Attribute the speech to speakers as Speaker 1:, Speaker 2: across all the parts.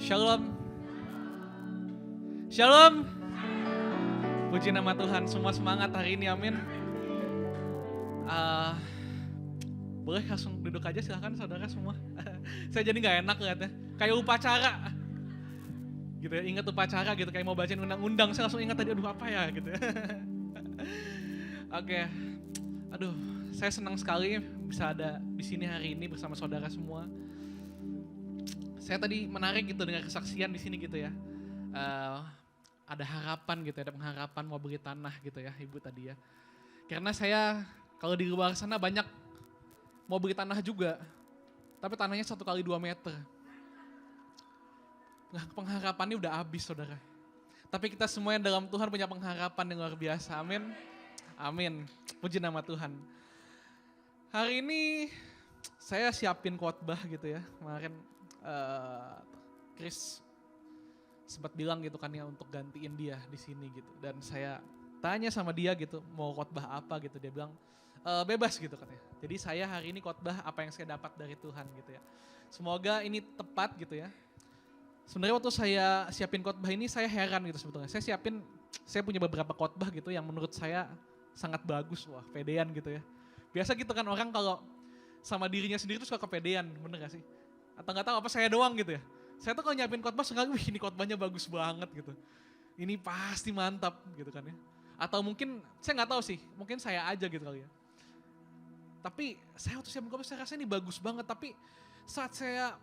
Speaker 1: Shalom. Shalom. Puji nama Tuhan, semua semangat hari ini, amin. Boleh langsung duduk aja silahkan saudara semua. Saya jadi gak enak lihatnya, kayak upacara. Gitu ya, ingat upacara gitu, kayak mau bacain undang-undang, saya langsung ingat tadi, aduh apa ya gitu. Oke, aduh saya senang sekali bisa ada di sini hari ini bersama saudara semua. Saya tadi menarik gitu dengan kesaksian di sini gitu ya. Ada harapan gitu ya, ada pengharapan mau beli tanah gitu ya ibu tadi ya. Karena saya kalau di luar sana banyak mau beli tanah juga, tapi tanahnya 1 kali 2 meter. Nah pengharapannya udah habis saudara. Tapi kita semua yang dalam Tuhan punya pengharapan yang luar biasa, amin. Amin, puji nama Tuhan. Hari ini saya siapin khotbah gitu ya, kemarin Chris sempat bilang gitu kan ya untuk gantiin dia di sini gitu. Dan saya tanya sama dia gitu mau khotbah apa gitu, dia bilang bebas gitu katanya. Jadi saya hari ini khotbah apa yang saya dapat dari Tuhan gitu ya. Semoga ini tepat gitu ya. Sebenarnya waktu saya siapin khotbah ini saya heran gitu sebetulnya. Saya punya beberapa khotbah gitu yang menurut saya sangat bagus, wah pedean gitu ya. Biasa gitu kan orang kalau sama dirinya sendiri tuh suka kepedean, bener gak sih? Atau gak tahu apa saya doang gitu ya. Saya tuh kalau nyiapin khotbah sekali, wih ini khotbahnya bagus banget gitu. Ini pasti mantap gitu kan ya. Atau mungkin, saya gak tahu sih, mungkin saya aja gitu kali ya. Tapi saya waktu siapin khotbah saya rasa ini bagus banget, tapi saat saya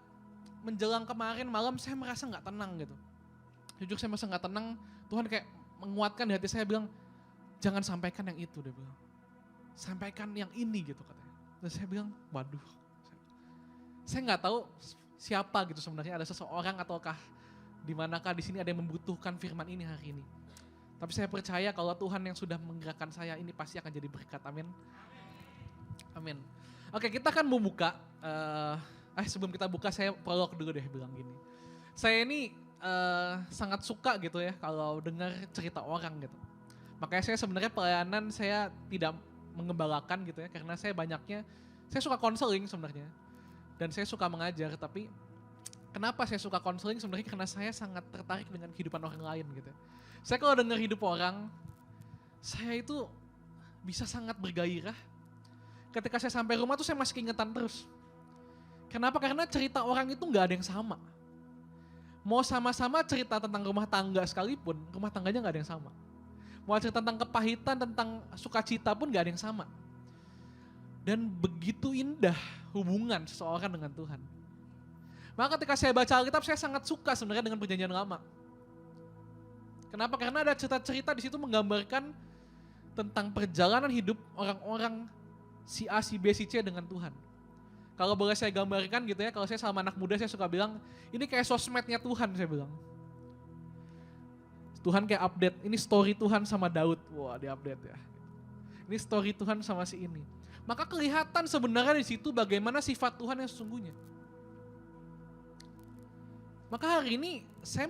Speaker 1: menjelang kemarin malam saya merasa gak tenang gitu. Jujur saya merasa gak tenang, Tuhan kayak menguatkan di hati saya bilang, jangan sampaikan yang itu, dia bilang. Sampaikan yang ini gitu katanya. Dan saya bilang, waduh. Saya nggak tahu siapa gitu sebenarnya, ada seseorang ataukah di manakah di sini ada yang membutuhkan firman ini hari ini. Tapi saya percaya kalau Tuhan yang sudah menggerakkan saya ini pasti akan jadi berkat, amin. Amin. Oke, kita akan mau buka. Sebelum kita buka saya prolog dulu deh bilang gini. Saya ini sangat suka gitu ya kalau dengar cerita orang gitu. Makanya saya sebenarnya pelayanan saya tidak mengembalakan gitu ya, karena saya suka konseling sebenarnya. Dan saya suka mengajar, tapi kenapa saya suka konseling sebenarnya karena saya sangat tertarik dengan kehidupan orang lain gitu. Saya kalau dengar hidup orang, saya itu bisa sangat bergairah. Ketika saya sampai rumah tuh saya masih keingetan terus. Kenapa? Karena cerita orang itu gak ada yang sama. Mau sama-sama cerita tentang rumah tangga sekalipun, rumah tangganya gak ada yang sama. Mau cerita tentang kepahitan, tentang sukacita pun gak ada yang sama. Dan begitu indah hubungan seseorang dengan Tuhan. Maka ketika saya baca Alkitab, saya sangat suka sebenarnya dengan perjanjian lama. Kenapa? Karena ada cerita-cerita di situ menggambarkan tentang perjalanan hidup orang-orang si A, si B, si C dengan Tuhan. Kalau boleh saya gambarkan gitu ya, kalau saya sama anak muda saya suka bilang, ini kayak sosmednya Tuhan saya bilang. Tuhan kayak update, ini story Tuhan sama Daud, wah di update ya. Ini story Tuhan sama si ini. Maka kelihatan sebenarnya di situ bagaimana sifat Tuhan yang sesungguhnya. Maka hari ini kita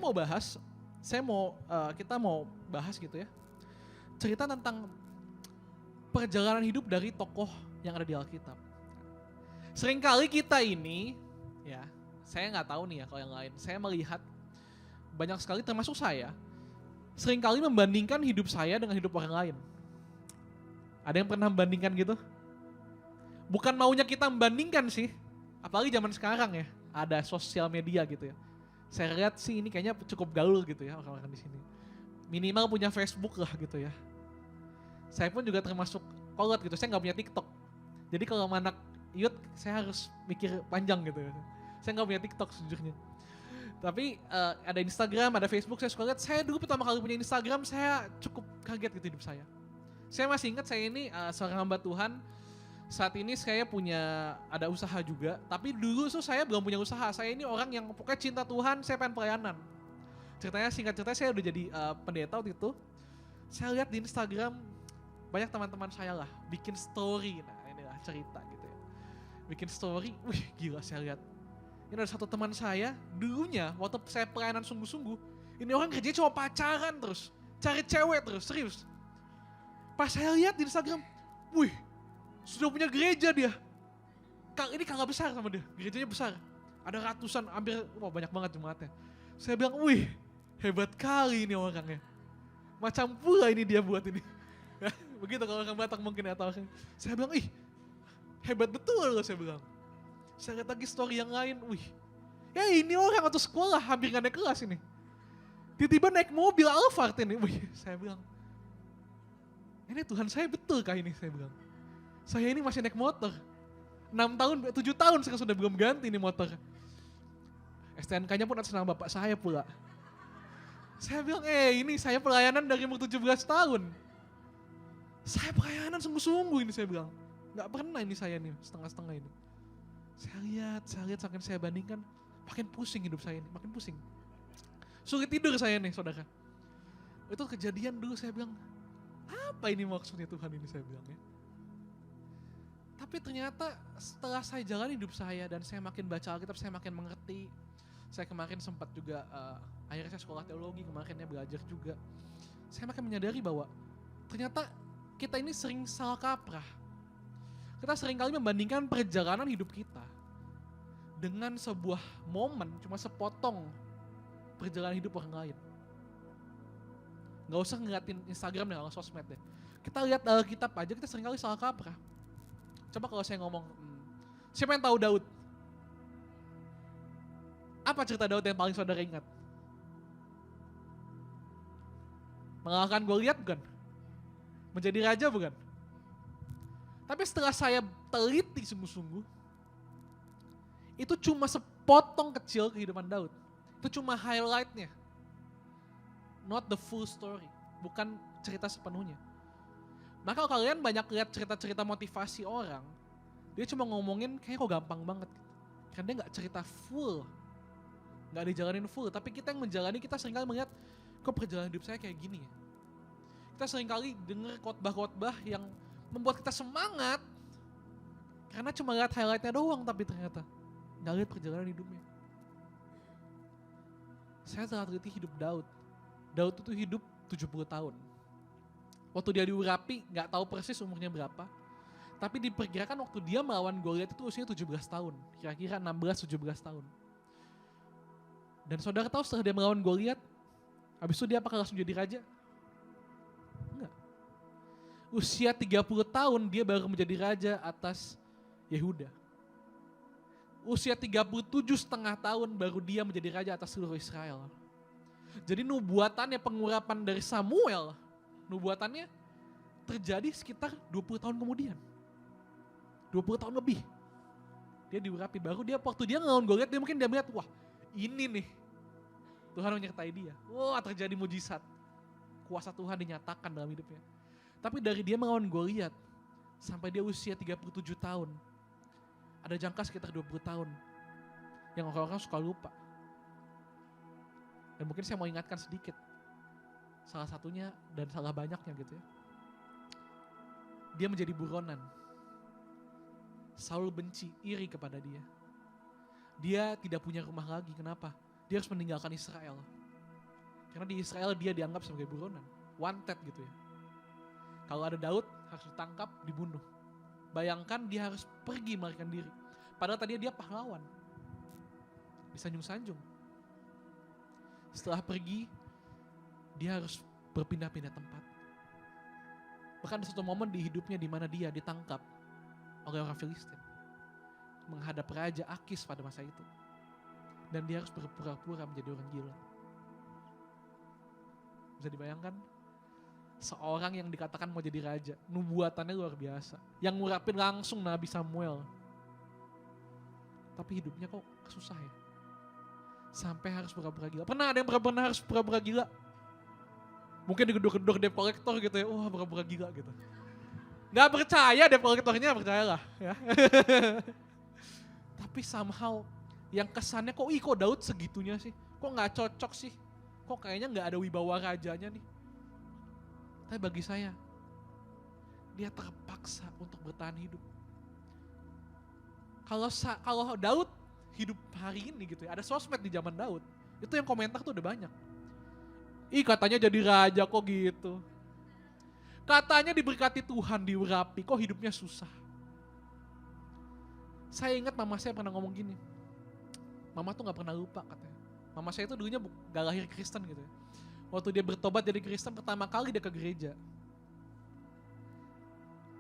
Speaker 1: mau bahas gitu ya. Cerita tentang perjalanan hidup dari tokoh yang ada di Alkitab. Seringkali kita ini, ya saya nggak tahu nih ya kalau yang lain. Saya melihat banyak sekali termasuk saya, seringkali membandingkan hidup saya dengan hidup orang lain. Ada yang pernah membandingkan gitu? Bukan maunya kita membandingkan sih, apalagi zaman sekarang ya, ada sosial media gitu ya. Saya lihat sih ini kayaknya cukup gaul gitu ya orang-orang di sini. Minimal punya Facebook lah gitu ya. Saya pun juga termasuk kolot gitu, saya nggak punya TikTok. Jadi kalau anak youth saya harus mikir panjang gitu ya. Saya nggak punya TikTok sejujurnya. Tapi ada Instagram, ada Facebook, saya suka lihat. Saya dulu pertama kali punya Instagram, saya cukup kaget gitu hidup saya. Saya masih ingat saya ini seorang hamba Tuhan. Saat ini saya ada usaha juga, tapi dulu tuh saya belum punya usaha. Saya ini orang yang pokoknya cinta Tuhan, saya pengen pelayanan. Singkat cerita saya udah jadi pendeta waktu itu. Saya lihat di Instagram banyak teman-teman saya lah bikin story. Nah inilah cerita gitu ya. Bikin story, wih gila saya lihat. Ini ada satu teman saya, dulunya waktu saya pelayanan sungguh-sungguh, ini orang kerjanya cuma pacaran terus, cari cewek terus, serius. Pas saya lihat di Instagram, wih sudah punya gereja dia. Ini kagak besar sama dia, gerejanya besar. Ada ratusan, hampir, banyak banget jemaatnya. Saya bilang, wih hebat kali ini orangnya. Macam pula ini dia buat ini. Begitu kalau orang Batak mungkin ya tahu. Saya bilang, ih hebat betul loh saya bilang. Saya lihat lagi story yang lain, wih. Ya ini orang waktu sekolah hampir gak naik kelas ini. Tiba-tiba naik mobil Alphard ini, wih saya bilang. Ini Tuhan saya betul kah ini saya bilang. Saya ini masih naik motor. 6 tahun, 7 tahun sekarang sudah belum ganti ini motor. STNK-nya pun atas nama bapak saya pula. Saya bilang, ini saya pelayanan dari umur 17 tahun. Saya pelayanan sungguh-sungguh ini saya bilang. Gak pernah ini saya nih, setengah-setengah ini. Saya lihat, semakin saya bandingkan, makin pusing hidup saya ini, makin pusing. Sulit tidur saya nih saudara. Itu kejadian dulu saya bilang, apa ini maksudnya Tuhan ini saya bilang ya. Tapi ternyata setelah saya jalani hidup saya dan saya makin baca Alkitab, saya makin mengerti. Saya kemarin sempat juga, akhirnya saya sekolah teologi, kemarinnya belajar juga. Saya makin menyadari bahwa ternyata kita ini sering salah kaprah. Kita sering kali membandingkan perjalanan hidup kita dengan sebuah momen, cuma sepotong perjalanan hidup orang lain. Gak usah ngeliatin Instagram deh, kalau sosmed deh. Kita lihat Alkitab aja, kita sering kali salah kaprah. Coba kalau saya ngomong, siapa yang tahu Daud? Apa cerita Daud yang paling saudara ingat? Mengalahkan Goliat bukan? Menjadi raja bukan? Tapi setelah saya teliti sungguh-sungguh, itu cuma sepotong kecil kehidupan Daud. Itu cuma highlight-nya. Not the full story. Bukan cerita sepenuhnya. Maka kalau kalian banyak lihat cerita-cerita motivasi orang, dia cuma ngomongin kayak kok gampang banget. Karena dia gak cerita full. Gak dijalanin full. Tapi kita yang menjalani, kita seringkali melihat, kok perjalanan hidup saya kayak gini ya. Kita seringkali denger khotbah-khotbah yang membuat kita semangat. Karena cuma lihat highlight-nya doang, tapi ternyata gak lihat perjalanan hidupnya. Saya telah teliti hidup Daud. Daud itu hidup 70 tahun. Waktu dia diurapi, gak tahu persis umurnya berapa. Tapi diperkirakan waktu dia melawan Goliat itu usianya 17 tahun. Kira-kira 16-17 tahun. Dan saudara tahu setelah dia melawan Goliat, habis itu dia apakah langsung jadi raja? Enggak. Usia 30 tahun dia baru menjadi raja atas Yehuda. Usia 37,5 tahun baru dia menjadi raja atas seluruh Israel. Jadi nubuatannya, pengurapan dari Samuel, nubuatannya terjadi sekitar 20 tahun kemudian. 20 tahun lebih. Dia diurapi, baru dia waktu dia ngelawan Goliat, dia mungkin dia melihat, wah ini nih Tuhan menyertai dia. Wah terjadi mujizat. Kuasa Tuhan dinyatakan dalam hidupnya. Tapi dari dia melawan Goliat sampai dia usia 37 tahun, ada jangka sekitar 20 tahun yang orang-orang suka lupa. Dan mungkin saya mau ingatkan sedikit. Salah satunya dan salah banyaknya gitu ya. Dia menjadi buronan. Saul benci, iri kepada dia. Dia tidak punya rumah lagi. Kenapa? Dia harus meninggalkan Israel. Karena di Israel dia dianggap sebagai buronan. Wanted gitu ya. Kalau ada Daud harus ditangkap, dibunuh. Bayangkan dia harus pergi melarikan diri. Padahal tadi dia pahlawan. Disanjung-sanjung. Setelah pergi, dia harus berpindah-pindah tempat. Bahkan ada satu momen di hidupnya di mana dia ditangkap oleh orang Filistin. Menghadap Raja Akis pada masa itu. Dan dia harus berpura-pura menjadi orang gila. Bisa dibayangkan? Seorang yang dikatakan mau jadi raja. Nubuatannya luar biasa. Yang ngurapin langsung Nabi Samuel. Tapi hidupnya kok susah ya. Sampai harus pura-pura gila. Pernah ada yang pernah harus pura-pura gila? Mungkin di gedung-gedung debt collector gitu ya. Wah pura-pura gila gitu. Gak percaya debt collectornya, percayalah ya. Tapi somehow yang kesannya kok Daud segitunya sih. Kok gak cocok sih. Kok kayaknya gak ada wibawa rajanya nih. Tapi bagi saya, dia terpaksa untuk bertahan hidup. Kalau Daud hidup hari ini gitu ya, ada sosmed di zaman Daud, itu yang komentar tuh udah banyak. Ih katanya jadi raja kok gitu. Katanya diberkati Tuhan, diurapi, kok hidupnya susah. Saya ingat mama saya pernah ngomong gini, mama tuh gak pernah lupa katanya. Mama saya itu dulunya gak lahir Kristen gitu ya. Waktu dia bertobat jadi Kristen, pertama kali dia ke gereja.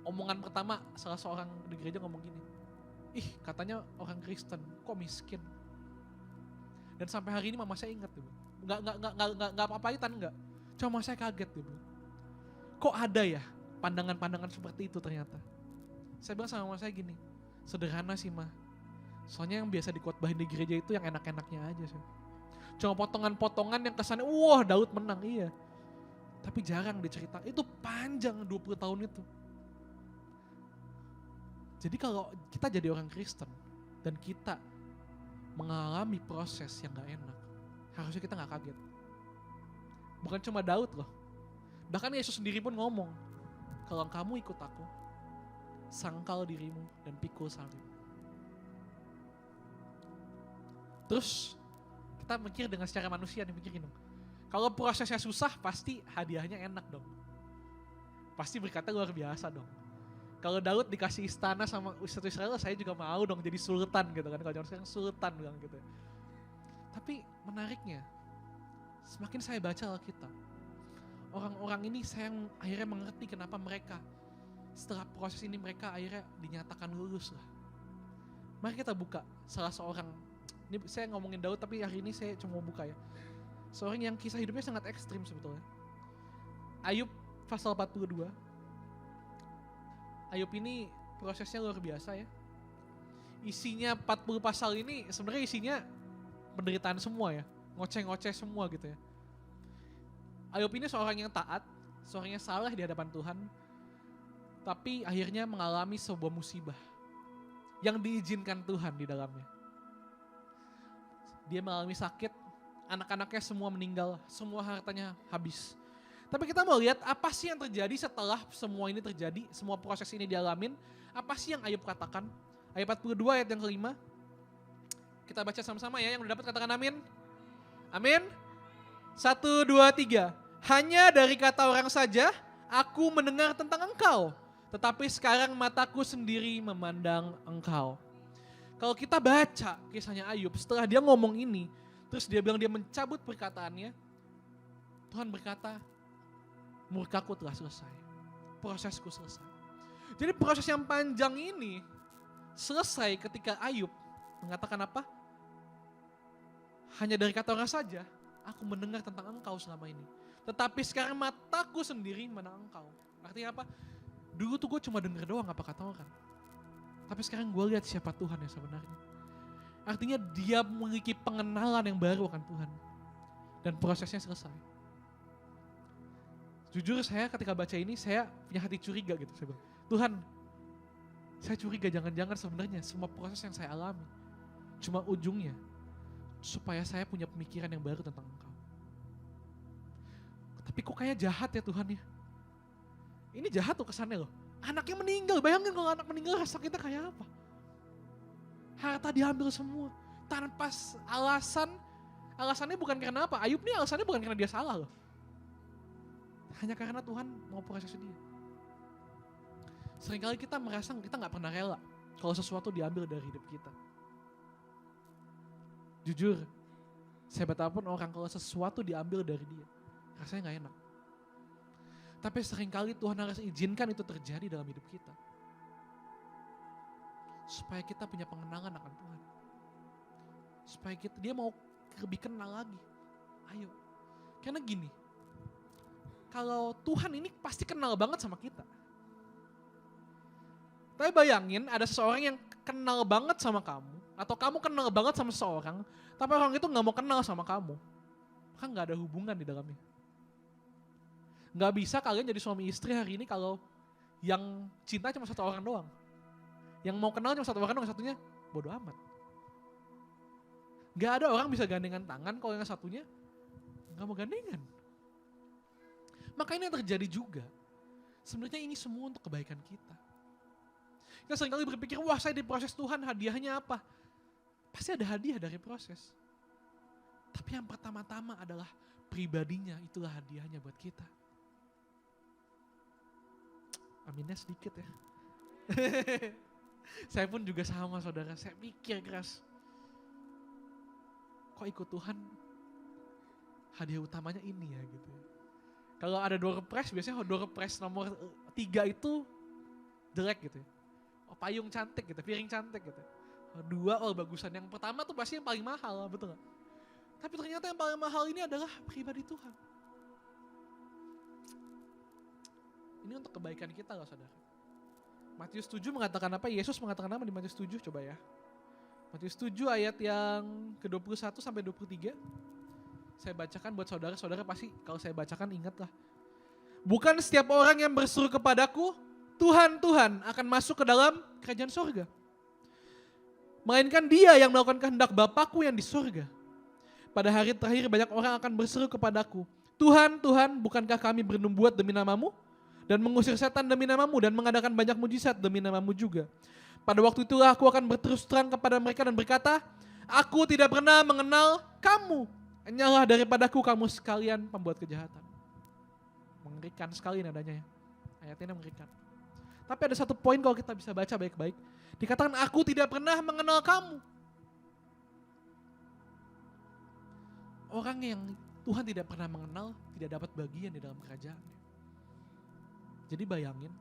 Speaker 1: Omongan pertama salah seorang di gereja ngomong gini, ih katanya orang Kristen, kok miskin. Dan sampai hari ini mama saya ingat tuh, nggak apa-apaitan nggak. Cuma mama saya kaget tuh, kok ada ya pandangan-pandangan seperti itu ternyata. Saya bilang sama mama saya gini, sederhana sih mah. Soalnya yang biasa dikotbahin di gereja itu yang enak-enaknya aja sih. Cuma potongan-potongan yang kesannya, wah Daud menang, iya. Tapi jarang diceritakan, itu panjang 20 tahun itu. Jadi kalau kita jadi orang Kristen dan kita mengalami proses yang gak enak, harusnya kita gak kaget. Bukan cuma Daud loh. Bahkan Yesus sendiri pun ngomong, kalau kamu ikut aku, sangkal dirimu dan pikul salib. Terus kita mikir dengan secara manusia nih, mikirin dong. Kalau prosesnya susah pasti hadiahnya enak dong. Pasti berkata luar biasa dong. Kalau Daud dikasih istana sama Satu Israel, saya juga mau dong jadi sultan gitu kan. Kalau sekarang sultan bilang gitu. Tapi menariknya, semakin saya baca Alkitab, orang-orang ini saya akhirnya mengerti kenapa mereka setelah proses ini mereka akhirnya dinyatakan lulus lah. Mari kita buka salah seorang, ini saya ngomongin Daud tapi hari ini saya cuma mau buka ya. Seorang yang kisah hidupnya sangat ekstrim sebetulnya. Ayub pasal 42. Ayub ini prosesnya luar biasa ya. Isinya 40 pasal ini sebenarnya isinya penderitaan semua ya. Ngoceh-ngoceh semua gitu ya. Ayub ini seorang yang taat, seorang yang salah di hadapan Tuhan. Tapi akhirnya mengalami sebuah musibah yang diizinkan Tuhan di dalamnya. Dia mengalami sakit, anak-anaknya semua meninggal, semua hartanya habis. Tapi kita mau lihat apa sih yang terjadi setelah semua ini terjadi, semua proses ini dialamin. Apa sih yang Ayub katakan? Ayat 42 ayat yang kelima. Kita baca sama-sama ya, yang udah dapat katakan amin. Amin. 1, 2, 3. Hanya dari kata orang saja aku mendengar tentang engkau, tetapi sekarang mataku sendiri memandang engkau. Kalau kita baca kisahnya Ayub, setelah dia ngomong ini, terus dia bilang dia mencabut perkataannya, Tuhan berkata, murkaku telah selesai, prosesku selesai. Jadi proses yang panjang ini selesai ketika Ayub mengatakan apa? Hanya dari kata orang saja, aku mendengar tentang engkau selama ini. Tetapi sekarang mataku sendiri menang engkau. Artinya apa? Dulu tuh gue cuma denger doang apa kata orang. Tapi sekarang gue lihat siapa Tuhan yang sebenarnya. Artinya dia memiliki pengenalan yang baru akan Tuhan. Dan prosesnya selesai. Jujur saya ketika baca ini saya punya hati curiga gitu. Saya bilang, Tuhan, saya curiga jangan-jangan sebenarnya semua proses yang saya alami cuma ujungnya supaya saya punya pemikiran yang baru tentang engkau. Tapi kok kayak jahat ya Tuhan ya. Ini jahat tuh kesannya loh. Anaknya meninggal, bayangin kalau anak meninggal rasa kita kayak apa. Harta diambil semua tanpa alasan. Alasannya bukan karena apa, Ayub nih alasannya bukan karena dia salah loh. Hanya karena Tuhan mau proses dia. Seringkali kita merasa kita gak pernah rela kalau sesuatu diambil dari hidup kita. Jujur, saya betapapun orang kalau sesuatu diambil dari dia, rasanya gak enak. Tapi seringkali Tuhan harus izinkan itu terjadi dalam hidup kita. Supaya kita punya pengenalan akan Tuhan. Supaya dia mau lebih kenal lagi. Ayo. Karena gini, kalau Tuhan ini pasti kenal banget sama kita. Tapi bayangin ada seseorang yang kenal banget sama kamu, atau kamu kenal banget sama seseorang, tapi orang itu gak mau kenal sama kamu. Kan gak ada hubungan di dalamnya. Gak bisa kalian jadi suami istri hari ini kalau yang cinta cuma satu orang doang. Yang mau kenal cuma satu orang doang, satunya bodo amat. Gak ada orang bisa gandengan tangan kalau yang satunya gak mau gandengan. Maka ini yang terjadi juga. Sebenarnya ini semua untuk kebaikan kita. Kita seringkali berpikir, wah saya di proses Tuhan, hadiahnya apa? Pasti ada hadiah dari proses. Tapi yang pertama-tama adalah pribadinya, itulah hadiahnya buat kita. Aminnya sedikit ya. Saya pun juga sama saudara, saya mikir keras. Kok ikut Tuhan hadiah utamanya ini ya gitu. Kalau ada door prize biasanya door prize nomor 3 itu jelek gitu ya. Oh, payung cantik gitu, piring cantik gitu. 2 bagusan. Yang pertama tuh pasti yang paling mahal, betul gak? Tapi ternyata yang paling mahal ini adalah pribadi Tuhan. Ini untuk kebaikan kita loh saudara. Matius 7 mengatakan apa? Yesus mengatakan apa di Matius 7? Coba ya. Matius 7 ayat yang ke-21 sampai 23. Saya bacakan buat saudara-saudara, pasti kalau saya bacakan ingatlah. Bukan setiap orang yang berseru kepadaku, Tuhan, Tuhan, akan masuk ke dalam kerajaan surga. Melainkan dia yang melakukan kehendak Bapakku yang di surga. Pada hari terakhir banyak orang akan berseru kepadaku, Tuhan, Tuhan, bukankah kami bernubuat demi namamu? Dan mengusir setan demi namamu dan mengadakan banyak mujizat demi namamu juga. Pada waktu itulah aku akan berterus terang kepada mereka dan berkata, aku tidak pernah mengenal kamu. Hanyalah daripadaku kamu sekalian pembuat kejahatan. Mengerikan sekali nadanya ya. Ayat ini mengerikan. Tapi ada satu poin kalau kita bisa baca baik-baik. Dikatakan aku tidak pernah mengenal kamu. Orang yang Tuhan tidak pernah mengenal tidak dapat bagian di dalam kerajaannya. Jadi bayangin,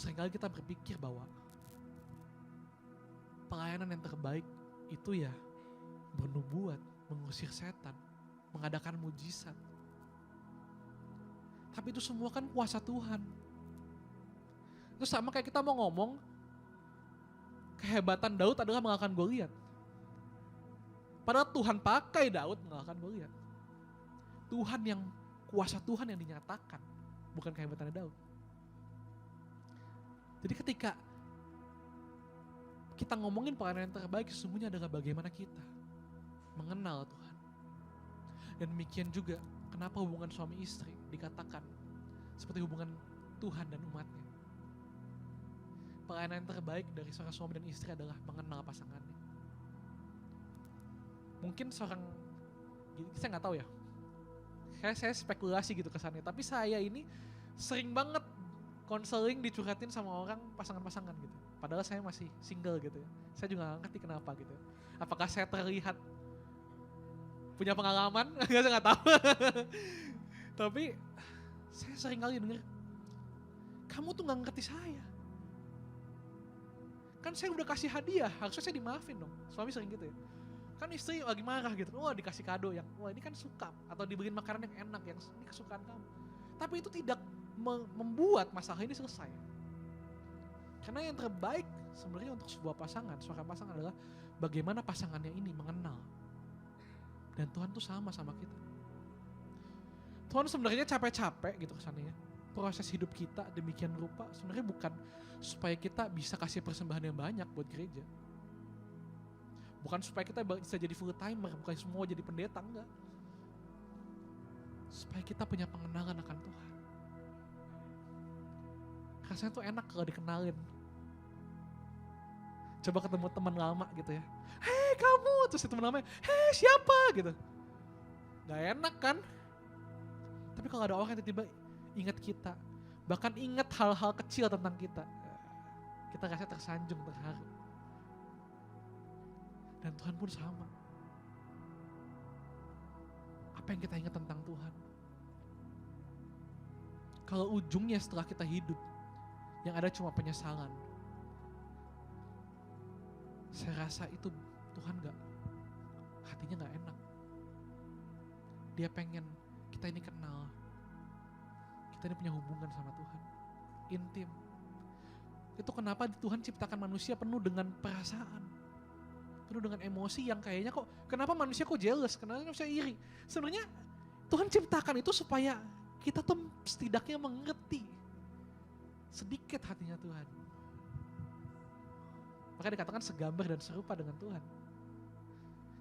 Speaker 1: seringkali kita berpikir bahwa pelayanan yang terbaik itu ya bernubuat, mengusir setan, mengadakan mujizat. Tapi itu semua kan kuasa Tuhan. Itu sama kayak kita mau ngomong, kehebatan Daud adalah mengalahkan Goliat. Padahal Tuhan pakai Daud mengalahkan Goliat. Tuhan yang, kuasa Tuhan yang dinyatakan, bukan kehebatannya Daud. Jadi ketika kita ngomongin pelayanan yang terbaik, sesungguhnya adalah bagaimana kita mengenal Tuhan. Dan demikian juga kenapa hubungan suami istri dikatakan seperti hubungan Tuhan dan umatnya. Pelayanan yang terbaik dari seorang suami dan istri adalah mengenal pasangannya. Mungkin seorang, saya gak tahu ya, saya spekulasi gitu kesannya, tapi saya ini sering banget konseling dicurhatin sama orang pasangan-pasangan gitu. Padahal saya masih single gitu ya. Saya juga gak ngerti kenapa gitu. Apakah saya terlihat punya pengalaman? Saya gak tahu. Tapi saya sering kali denger, kamu tuh gak ngerti saya. Kan saya udah kasih hadiah, harusnya saya dimaafin dong. Suami sering gitu ya. Kan istri lagi marah gitu, wah dikasih kado yang, wah ini kan suka. Atau dibeliin makanan yang enak, yang ini kesukaan kamu. Tapi itu tidak membuat masalah ini selesai. Karena yang terbaik sebenarnya untuk sebuah pasangan, seorang pasangan adalah bagaimana pasangannya ini mengenal. Dan Tuhan tuh sama kita. Tuhan sebenarnya capek-capek gitu kesannya. Proses hidup kita demikian rupa sebenarnya bukan supaya kita bisa kasih persembahan yang banyak buat gereja. Bukan supaya kita bisa jadi full timer, bukan semua jadi pendeta, enggak. Supaya kita punya pengenalan akan Tuhan. Rasanya tuh enak kalau dikenalin. Coba ketemu teman lama gitu ya. Hei kamu, terus si teman lamanya, hei siapa gitu. Gak enak kan? Tapi kalau ada orang yang tiba-tiba ingat kita, bahkan ingat hal-hal kecil tentang kita rasanya tersanjung, terharu. Dan Tuhan pun sama. Apa yang kita ingat tentang Tuhan? Kalau ujungnya setelah kita hidup, yang ada cuma penyesalan, saya rasa itu Tuhan hatinya gak enak. Dia pengen kita ini kenal, kita ini punya hubungan sama Tuhan, intim. Itu kenapa Tuhan ciptakan manusia penuh dengan perasaan, penuh dengan emosi yang kayaknya kok, kenapa manusia kok jealous, kenapa manusia iri. Sebenarnya Tuhan ciptakan itu supaya kita tuh setidaknya mengerti sedikit hatinya Tuhan. Maka dikatakan segambar dan serupa dengan Tuhan.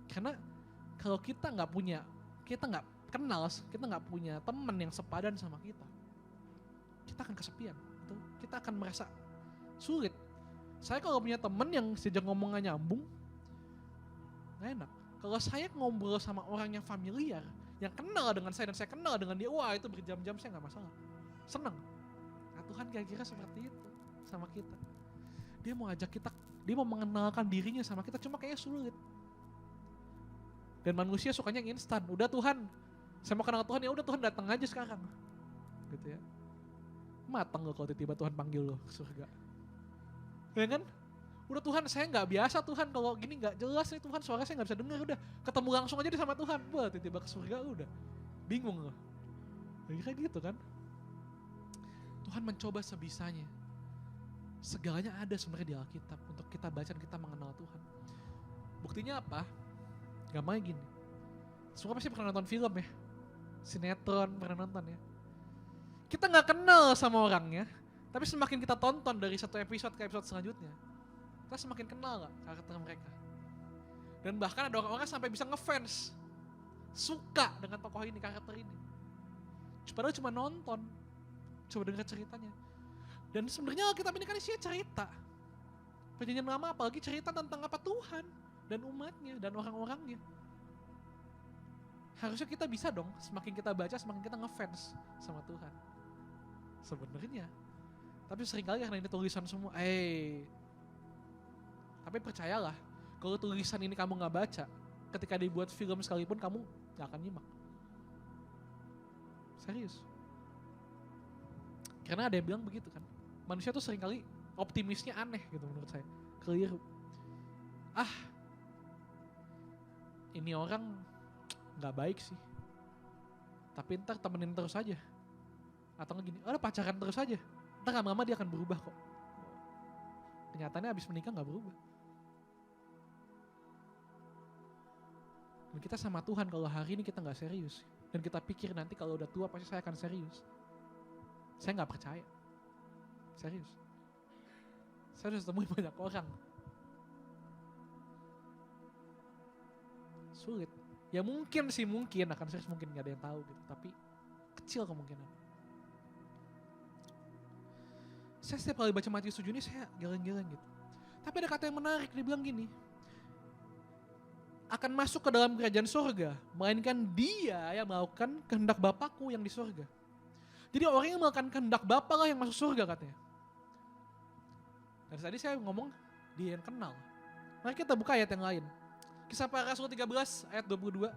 Speaker 1: Karena kalau kita nggak kenal, kita nggak punya teman yang sepadan sama kita akan kesepian, gitu. Kita akan merasa sulit. Saya kalau punya teman yang sejak ngomongnya nyambung, nggak enak. Kalau saya ngobrol sama orang yang familiar, yang kenal dengan saya dan saya kenal dengan dia, wah itu berjam-jam saya nggak masalah, senang. Nah Tuhan kira-kira seperti itu sama kita. Dia mau ajak kita, dia mau mengenalkan dirinya sama kita, cuma kayaknya sulit. Dan manusia sukanya yang instan. Udah Tuhan, saya mau kenal Tuhan, ya udah Tuhan datang aja sekarang. Gitu ya. Matang lo kalau tiba-tiba Tuhan panggil lo ke surga. Ya kan? Udah Tuhan, saya nggak biasa Tuhan, kalau gini nggak jelas nih Tuhan, suara saya nggak bisa dengar, udah ketemu langsung aja deh sama Tuhan. Wah, tiba-tiba ke surga udah bingung loh. Kayak gitu kan? Tuhan mencoba sebisanya. Segalanya ada sebenarnya di Alkitab untuk kita baca dan kita mengenal Tuhan. Buktinya apa? Gampangnya gini. Semua pasti pernah nonton film ya, sinetron pernah nonton ya. Kita nggak kenal sama orangnya, tapi semakin kita tonton dari satu episode ke episode selanjutnya, kita semakin kenal gak karakter mereka. Dan bahkan ada orang-orang sampai bisa ngefans, suka dengan tokoh ini, karakter ini. Padahal cuma nonton, coba dengar ceritanya. Dan sebenarnya Alkitab ini kan isinya cerita. Perjanjian Lama apalagi cerita tentang apa Tuhan dan umatnya dan orang-orangnya. Harusnya kita bisa dong, semakin kita baca semakin kita ngefans sama Tuhan. Sebenarnya. Tapi seringkali karena ini tulisan semua, tapi percayalah, kalau tulisan ini kamu gak baca, ketika dibuat film sekalipun kamu gak akan nyimak. Serius. Karena ada yang bilang begitu kan, manusia tuh seringkali optimisnya aneh gitu menurut saya, keliru. Ini orang gak baik sih, tapi ntar temenin terus aja. Atau gini, pacaran terus aja, ntar lama-lama dia akan berubah kok. Kenyataannya abis menikah gak berubah. Dan kita sama Tuhan kalau hari ini kita gak serius, dan kita pikir nanti kalau udah tua pasti saya akan serius. Saya gak percaya. Serius. Saya udah temuin banyak orang. Sulit. Ya mungkin akan serius, mungkin gak ada yang tahu gitu, tapi kecil kemungkinan. Saya setiap kali baca Matius 7 ini saya geleng-geleng gitu. Tapi ada kata yang menarik, dia bilang gini, akan masuk ke dalam kerajaan surga, melainkan dia yang melakukan kehendak Bapakku yang di surga. Jadi orang yang melakukan kehendak Bapa lah yang masuk surga katanya. Dan tadi saya ngomong dia yang kenal. Mari kita buka ayat yang lain. Kisah Para Rasul 13 ayat 22.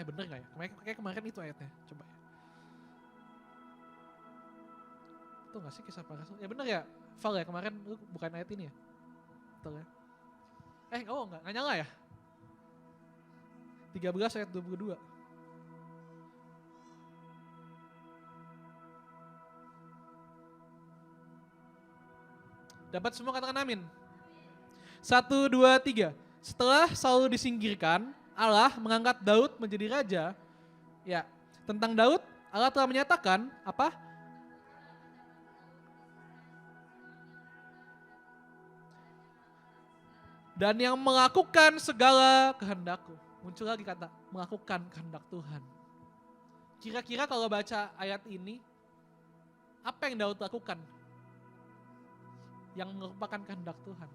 Speaker 1: Bener gak ya? Kayak kemarin itu ayatnya. Coba ya. Betul gak sih Kisah Para Rasul? Ya bener ya? Val ya, kemarin lu bukan ayat ini ya? Betul ya? Gak nyala ya? 13 ayat 22. Dapat semua katakan amin. 1, 2, 3. Setelah Saul disingkirkan, Allah mengangkat Daud menjadi raja. Ya, tentang Daud, Allah telah menyatakan apa? Dan yang melakukan segala kehendakku. Muncul lagi kata, melakukan kehendak Tuhan. Kira-kira kalau baca ayat ini, apa yang Daud lakukan? Yang merupakan kehendak Tuhan.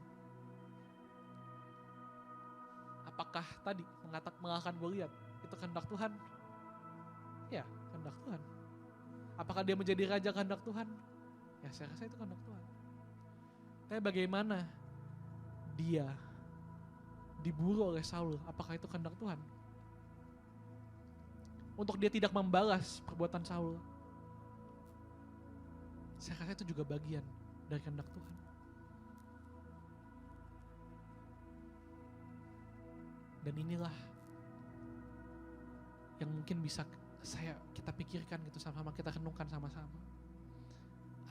Speaker 1: Apakah tadi mengalahkan Goliat itu kehendak Tuhan? Ya, kehendak Tuhan. Apakah dia menjadi raja kehendak Tuhan? Ya, saya rasa itu kehendak Tuhan. Tapi bagaimana dia diburu oleh Saul? Apakah itu kehendak Tuhan? Untuk dia tidak membalas perbuatan Saul. Saya rasa itu juga bagian dari kehendak Tuhan. Dan inilah yang mungkin bisa kita pikirkan gitu sama-sama, kita renungkan sama-sama.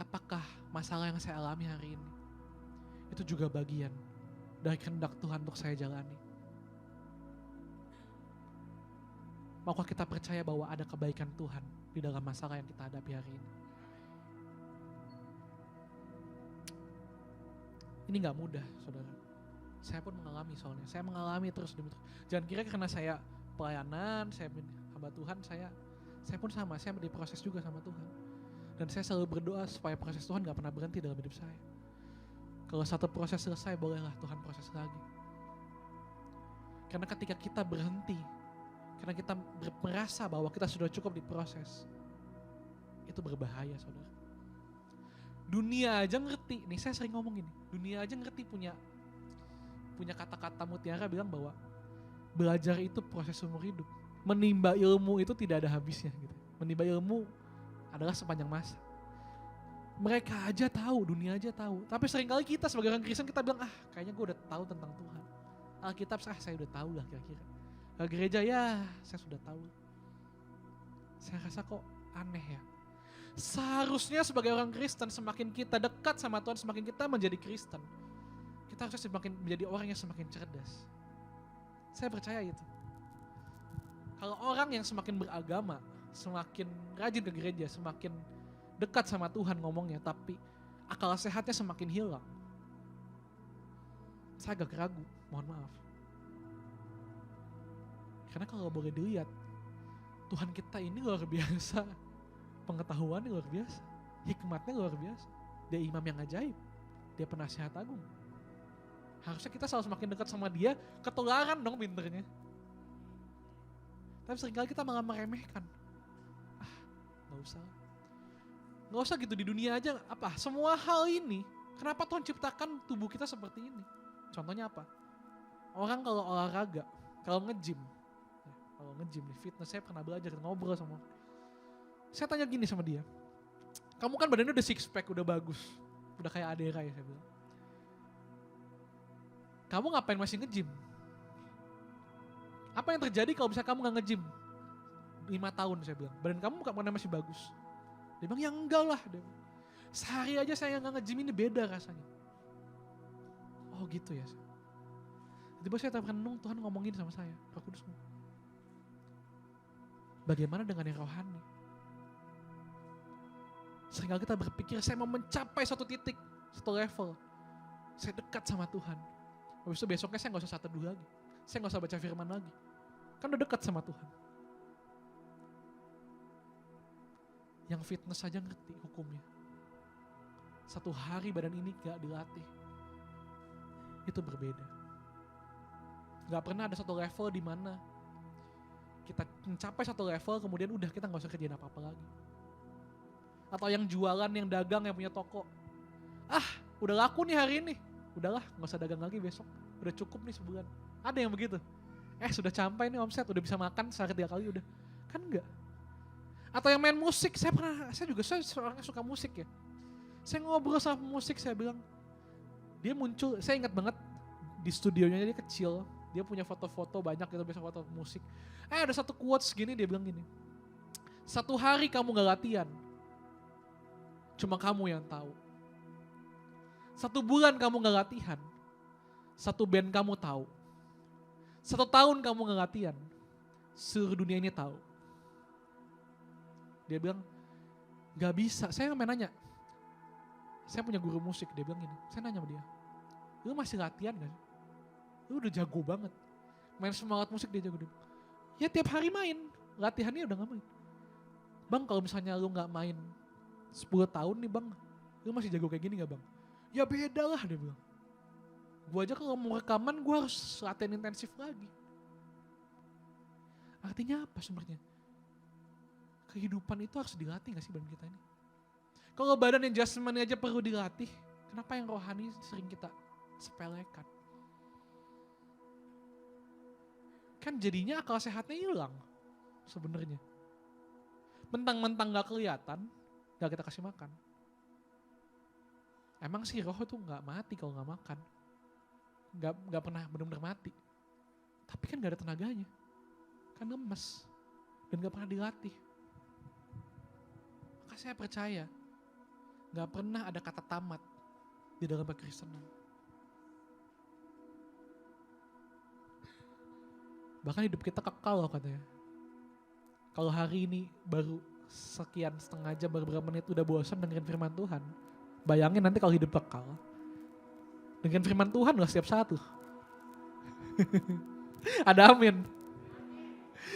Speaker 1: Apakah masalah yang saya alami hari ini itu juga bagian dari kehendak Tuhan untuk saya jalani? Maukah kita percaya bahwa ada kebaikan Tuhan di dalam masalah yang kita hadapi hari ini? Ini gak mudah, saudara. Saya pun mengalami soalnya. Saya mengalami terus demi terus. Jangan kira karena saya pelayanan, saya hamba Tuhan, saya pun sama. Saya diproses juga sama Tuhan. Dan saya selalu berdoa supaya proses Tuhan gak pernah berhenti dalam hidup saya. Kalau satu proses selesai, bolehlah Tuhan proses lagi. Karena ketika kita berhenti, karena kita merasa bahwa kita sudah cukup diproses, itu berbahaya, saudara. Dunia aja ngerti, nih saya sering ngomong gini, dunia aja ngerti punya kata-kata mutiara bilang bahwa Belajar itu proses umur hidup. Menimba ilmu itu tidak ada habisnya gitu. Menimba ilmu adalah sepanjang masa. Mereka aja tahu, dunia aja tahu. Tapi seringkali kita sebagai orang Kristen kita bilang, kayaknya gue udah tahu tentang Tuhan. Alkitab, saya udah tahu lah kira-kira. Gereja ya, saya sudah tahu. Saya rasa kok aneh ya. Seharusnya sebagai orang Kristen semakin kita dekat sama Tuhan, semakin kita menjadi Kristen. Kita harusnya semakin menjadi orang yang semakin cerdas. Saya percaya itu. Kalau orang yang semakin beragama, semakin rajin ke gereja, semakin dekat sama Tuhan ngomongnya, tapi akal sehatnya semakin hilang. Saya agak ragu, mohon maaf. Karena kalau boleh dilihat, Tuhan kita ini luar biasa. Pengetahuannya luar biasa. Hikmatnya luar biasa. Dia imam yang ajaib. Dia penasihat agung. Harusnya kita selalu semakin dekat sama dia, ketularan dong pinternya. Tapi seringkali kita malah meremehkan. Gak usah gitu, di dunia aja semua hal ini, kenapa Tuhan ciptakan tubuh kita seperti ini? Contohnya apa? Orang kalau olahraga, kalau nge-gym nih, fitness, saya pernah belajar ngobrol sama orang. Saya tanya gini sama dia, kamu kan badannya udah six pack, udah bagus, udah kayak Adera ya, saya bilang. Kamu ngapain masih nge-gym? Apa yang terjadi kalau misalnya kamu gak nge-gym 5 tahun, saya bilang, badan kamu bukan masih bagus? Dia bilang, ya enggak lah. Sehari aja saya gak nge-gym ini beda rasanya. Oh gitu ya. Tiba-tiba saya terrenung, Tuhan ngomongin sama saya, Roh Kudus. Bagaimana dengan yang rohani? Seringkali kita berpikir, saya mau mencapai satu titik, satu level. Saya dekat sama Tuhan. Habis itu besoknya saya gak usah saat teduh lagi. Saya gak usah baca firman lagi. Kan udah dekat sama Tuhan. Yang fitness saja ngerti hukumnya. 1 hari badan ini gak dilatih. Itu berbeda. Gak pernah ada satu level di mana kita mencapai satu level kemudian udah kita gak usah kerjain apa-apa lagi. Atau yang jualan, yang dagang, yang punya toko. Udah laku nih hari ini. Udahlah gak usah dagang lagi besok. Udah cukup nih sebulan. Ada yang begitu. Sudah sampai nih omset, udah bisa makan sehari 3 kali udah. Kan enggak. Atau yang main musik, saya seorang yang suka musik ya. Saya ngobrol sama musik, saya bilang, dia muncul, saya ingat banget di studionya dia kecil, dia punya foto-foto banyak gitu, biasa foto musik. Ada satu quotes gini, dia bilang gini, 1 hari kamu gak latihan, cuma kamu yang tahu. 1 bulan kamu gak latihan, 1 band kamu tahu. 1 tahun kamu gak latihan, seluruh dunia ini tahu. Dia bilang, gak bisa. Saya main nanya, saya punya guru musik, dia bilang gini, saya nanya sama dia, lu masih latihan gak sih? Lu udah jago banget. Main semangat musik dia jago. Dia bilang, ya tiap hari main, latihannya udah gak main. Bang kalau misalnya lu gak main 10 tahun nih bang, lu masih jago kayak gini gak bang? Ya beda lah, dia bilang. Gue aja kalau mau rekaman gue harus latihan intensif lagi. Artinya apa sebenarnya? Kehidupan itu harus dilatih gak sih badan kita ini? Kalau badan yang jasmani aja perlu dilatih, kenapa yang rohani sering kita sepelekan? Kan jadinya akal sehatnya hilang sebenarnya. Mentang-mentang gak kelihatan, gak kita kasih makan. Emang sih roh itu gak mati kalau gak makan. Gak pernah benar-benar mati. Tapi kan gak ada tenaganya. Kan lemes. Dan gak pernah dilatih. Maka saya percaya gak pernah ada kata tamat di dalam kekristenan. Bahkan hidup kita kekal loh katanya. Kalau hari ini baru sekian setengah jam, baru berapa menit udah bosan dengerin firman Tuhan. Bayangin nanti kalau hidup kekal. Dengan firman Tuhan lah setiap saat tuh. Ada amin.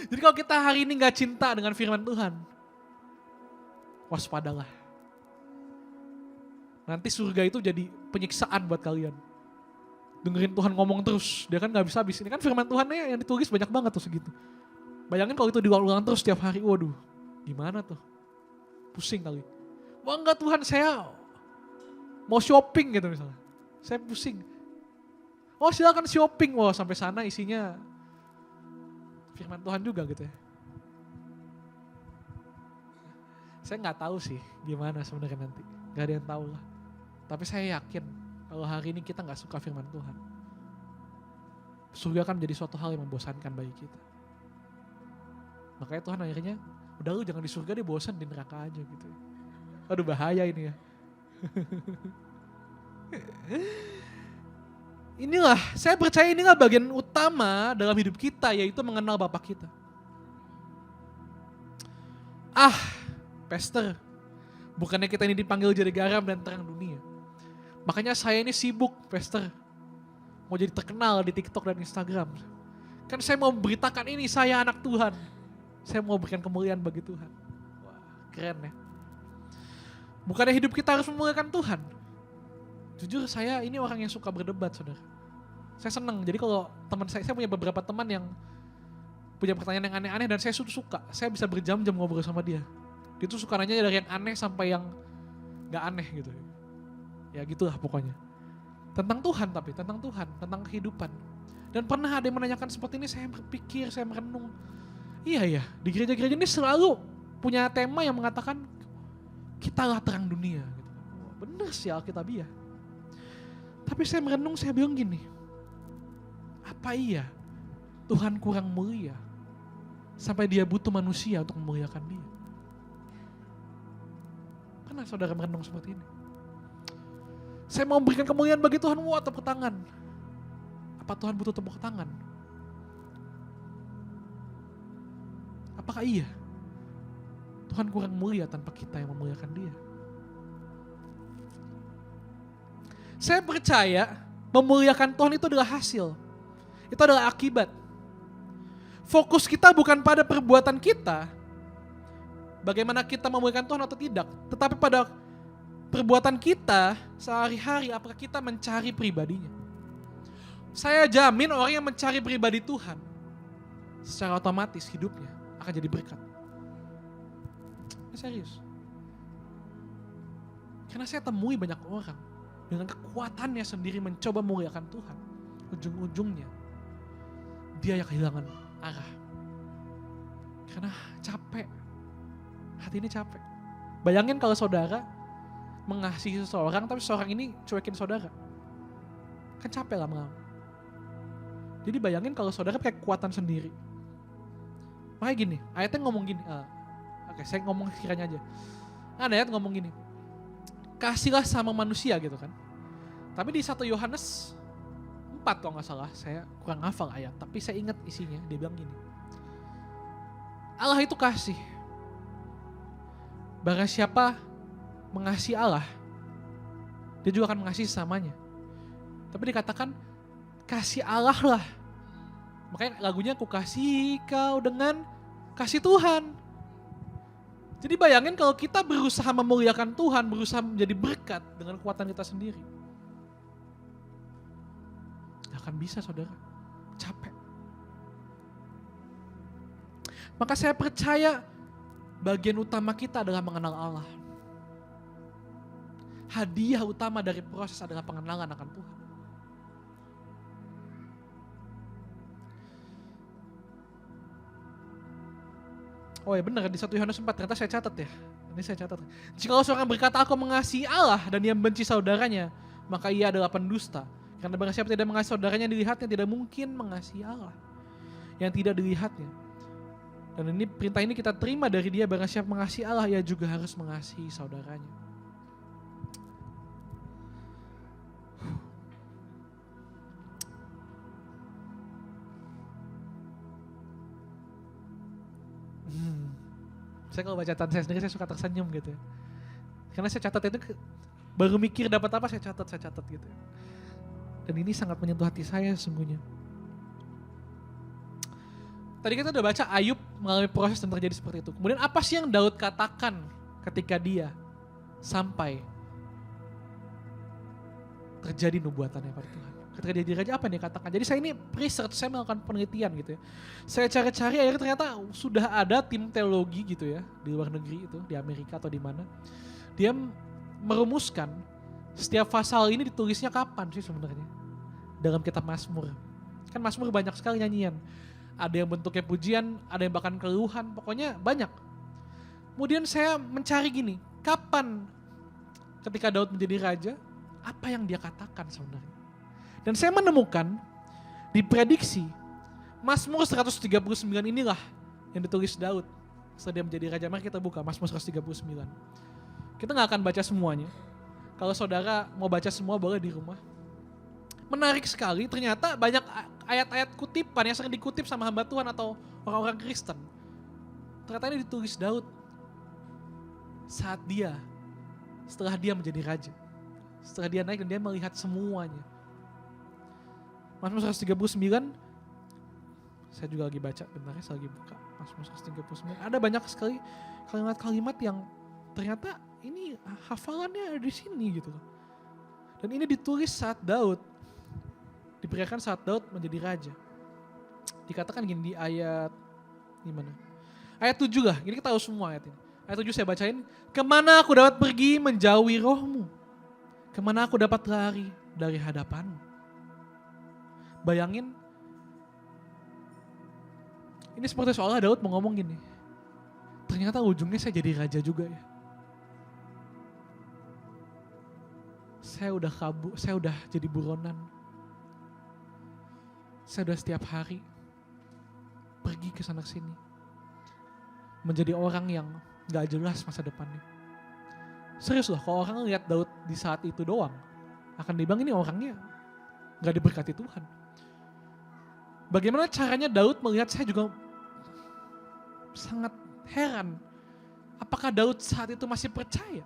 Speaker 1: Jadi kalau kita hari ini gak cinta dengan firman Tuhan, waspadalah. Nanti surga itu jadi penyiksaan buat kalian. Dengerin Tuhan ngomong terus, dia kan gak bisa habis. Ini kan firman Tuhannya yang ditulis banyak banget tuh segitu. Bayangin kalau itu diulang-ulang terus setiap hari, waduh gimana tuh? Pusing kali. Wah enggak Tuhan, saya mau shopping gitu misalnya. Saya pusing. Oh silakan shopping, wah sampai sana isinya firman Tuhan juga gitu ya. Saya nggak tahu sih gimana sebenarnya nanti, nggak ada yang tahu lah. Tapi saya yakin kalau hari ini kita nggak suka firman Tuhan, surga akan menjadi suatu hal yang membosankan bagi kita. Makanya Tuhan akhirnya, udah lu jangan di surga deh, bosan di neraka aja gitu. Aduh bahaya ini ya. Inilah, saya percaya inilah bagian utama dalam hidup kita, yaitu mengenal Bapa kita. Pastor, bukannya kita ini dipanggil jadi garam dan terang dunia. Makanya saya ini sibuk, Pastor, mau jadi terkenal di TikTok dan Instagram. Kan saya mau memberitakan ini, saya anak Tuhan. Saya mau berikan kemuliaan bagi Tuhan. Wah, keren ya. Bukannya hidup kita harus memuliakan Tuhan. Jujur saya ini orang yang suka berdebat, saudara. Saya senang, jadi kalau teman saya punya beberapa teman yang punya pertanyaan yang aneh-aneh dan saya suka. Saya bisa berjam-jam ngobrol sama dia. Dia tuh suka nanya dari yang aneh sampai yang gak aneh gitu. Ya gitulah pokoknya. Tentang Tuhan tapi, tentang Tuhan, tentang kehidupan. Dan pernah ada yang menanyakan seperti ini, saya berpikir, saya merenung. Iya ya, di gereja-gereja ini selalu punya tema yang mengatakan kitalah terang dunia. Gitu. Bener sih Alkitabiah. Tapi saya merenung, saya bilang gini, apa iya Tuhan kurang mulia sampai dia butuh manusia untuk memuliakan dia? Pernah saudara merenung seperti ini? Saya mau memberikan kemuliaan bagi Tuhan, tepuk tangan. Apa Tuhan butuh tepuk tangan? Apakah iya Tuhan kurang mulia tanpa kita yang memuliakan dia? Saya percaya memuliakan Tuhan itu adalah hasil. Itu adalah akibat. Fokus kita bukan pada perbuatan kita, bagaimana kita memuliakan Tuhan atau tidak, tetapi pada perbuatan kita sehari-hari, apakah kita mencari pribadinya. Saya jamin orang yang mencari pribadi Tuhan, secara otomatis hidupnya akan jadi berkat. Ini serius. Karena saya temui banyak orang dengan kekuatannya sendiri mencoba memuliakan Tuhan. Ujung-ujungnya dia yang kehilangan arah. Karena capek. Hati ini capek. Bayangin kalau saudara mengasihi seseorang tapi seseorang ini cuekin saudara. Kan capek lama-lama. Jadi bayangin kalau saudara pakai kekuatan sendiri. Makanya gini, ayatnya ngomong gini. Oke, saya ngomong kiranya aja. Ada ayat ngomong gini. Kasihlah sama manusia gitu kan. Tapi di 1 Yohanes 4 kalau gak salah, saya kurang hafal ayat. Tapi saya ingat isinya, dia bilang gini. Allah itu kasih. Barang siapa mengasihi Allah, dia juga akan mengasihi sesamanya. Tapi dikatakan, kasih Allah lah. Makanya lagunya aku kasih kau dengan kasih Tuhan. Jadi bayangin kalau kita berusaha memuliakan Tuhan, berusaha menjadi berkat dengan kekuatan kita sendiri. Gak akan bisa saudara, capek. Maka saya percaya bagian utama kita adalah mengenal Allah. Hadiah utama dari proses adalah pengenalan akan Tuhan. Oh ya benar, di 1 Yohanes 4 ternyata saya catat ya. Ini saya catat. Jika seorang berkata aku mengasihi Allah dan ia membenci saudaranya, maka ia adalah pendusta. Karena barang siapa tidak mengasihi saudaranya yang dilihatnya, tidak mungkin mengasihi Allah yang tidak dilihatnya. Dan ini perintah ini kita terima dari dia, barang siapa mengasihi Allah, ia juga harus mengasihi saudaranya. Saya kalau baca catatan saya sendiri, saya suka tersenyum gitu ya. Karena saya catat itu, baru mikir dapat apa saya catat gitu ya. Dan ini sangat menyentuh hati saya sesungguhnya. Tadi kita udah baca Ayub mengalami proses dan terjadi seperti itu. Kemudian apa sih yang Daud katakan ketika dia sampai terjadi nubuatannya pada Tuhan? Ketika dia jadi raja, apa yang dia katakan? Jadi saya ini research, saya melakukan penelitian gitu ya. Saya cari-cari, akhirnya ternyata sudah ada tim teologi gitu ya, di luar negeri itu, di Amerika atau di mana. Dia merumuskan setiap pasal ini ditulisnya kapan sih sebenarnya dalam kitab Mazmur. Kan Mazmur banyak sekali nyanyian. ada yang bentuknya pujian, ada yang bahkan keluhan, pokoknya banyak. Kemudian saya mencari gini, kapan ketika Daud menjadi raja, apa yang dia katakan sebenarnya. Dan saya menemukan di prediksi Mazmur 139 inilah yang ditulis Daud setelah dia menjadi raja. Mari kita buka Mazmur 139. Kita gak akan baca semuanya. Kalau saudara mau baca semua boleh di rumah. Menarik sekali, ternyata banyak ayat-ayat kutipan yang sering dikutip sama hamba Tuhan atau orang-orang Kristen. Ternyata ini ditulis Daud setelah dia menjadi raja. Setelah dia naik dan dia melihat semuanya. Mazmur 139, saya juga lagi baca, bentar ya, saya lagi buka Mazmur 139. Ada banyak sekali kalimat-kalimat yang ternyata ini hafalannya ada di sini gitu loh. Dan ini ditulis saat Daud, diperkirakan saat Daud menjadi raja. Dikatakan gini di ayat, gimana? Ayat 7 lah, ini kita tahu semua ayat ini. Ayat 7 saya bacain, kemana aku dapat pergi menjauhi rohmu? Kemana aku dapat lari dari hadapanmu? Bayangin, ini seperti seolah Daud mau ngomong gini, ternyata ujungnya saya jadi raja juga ya. Saya udah jadi buronan. Saya udah setiap hari pergi ke sana sini. Menjadi orang yang gak jelas masa depannya. Serius loh, kalau orang lihat Daud di saat itu doang, akan dibilang ini orangnya gak diberkati Tuhan. Bagaimana caranya Daud melihat, saya juga sangat heran. Apakah Daud saat itu masih percaya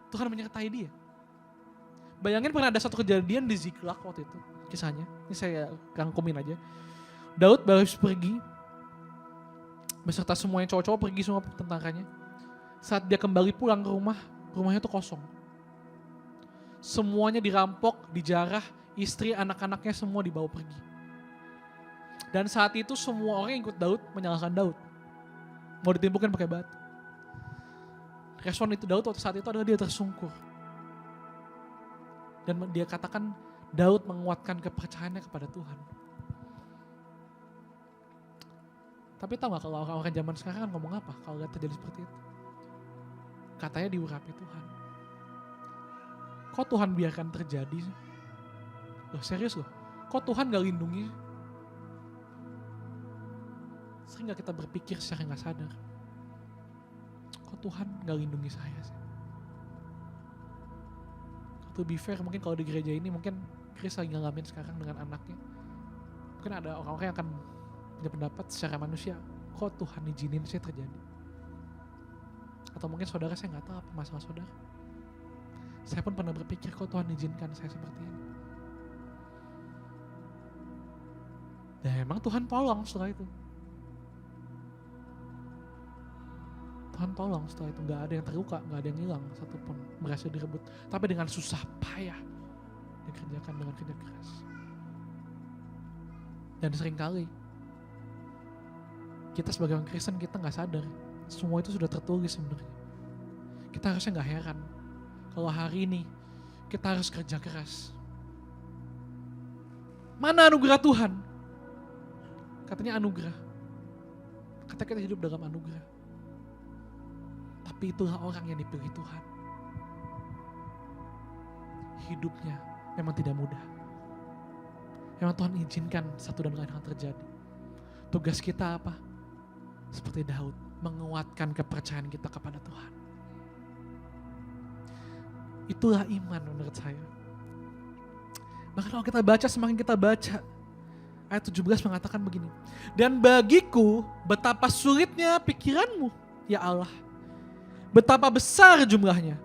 Speaker 1: Tuhan menyertai dia? Bayangin pernah ada satu kejadian di Ziklag waktu itu, kisahnya. Ini saya rangkumin aja. Daud baru pergi, beserta semuanya cowok-cowok pergi semua tentaranya. Saat dia kembali pulang ke rumah, rumahnya tuh kosong. Semuanya dirampok, dijarah, istri, anak-anaknya semua dibawa pergi. Dan saat itu semua orang yang ikut Daud menyalahkan Daud. Mau ditimpukin pakai batu. Respon itu Daud waktu saat itu adalah dia tersungkur. Dan dia katakan Daud menguatkan kepercayaannya kepada Tuhan. Tapi tahu gak kalau orang-orang zaman sekarang kan ngomong apa kalau lihat terjadi seperti itu? Katanya diurapi Tuhan. Kok Tuhan biarkan terjadi? Loh serius loh, kok Tuhan gak lindungi? Sering gak kita berpikir secara gak sadar, kok Tuhan gak lindungi saya sih? To be fair, mungkin kalau di gereja ini mungkin Chris lagi ngalamin sekarang dengan anaknya. Mungkin ada orang-orang yang akan punya pendapat secara manusia, kok Tuhan izinin saya terjadi? Atau mungkin saudara, saya gak tahu apa masalah saudara. Saya pun pernah berpikir, kok Tuhan izinkan saya seperti ini? Dan emang Tuhan tolong setelah itu. Tuhan tolong setelah itu, gak ada yang terluka, gak ada yang hilang satupun, berhasil direbut. Tapi dengan susah payah dikerjakan dengan kerja keras. Dan seringkali kita sebagai orang Kristen, kita gak sadar semua itu sudah tertulis sebenarnya. Kita harusnya gak heran kalau hari ini kita harus kerja keras. Mana anugerah Tuhan? Katanya anugerah. Kata kita hidup dalam anugerah. Tapi itulah orang yang dipilih Tuhan. Hidupnya memang tidak mudah. Memang Tuhan izinkan satu dan lain hal terjadi. Tugas kita apa? Seperti Daud, menguatkan kepercayaan kita kepada Tuhan. Itulah iman menurut saya. Bahkan kalau kita baca, semakin kita baca, ayat 17 mengatakan begini, dan bagiku betapa sulitnya pikiranmu, ya Allah. Betapa besar jumlahnya.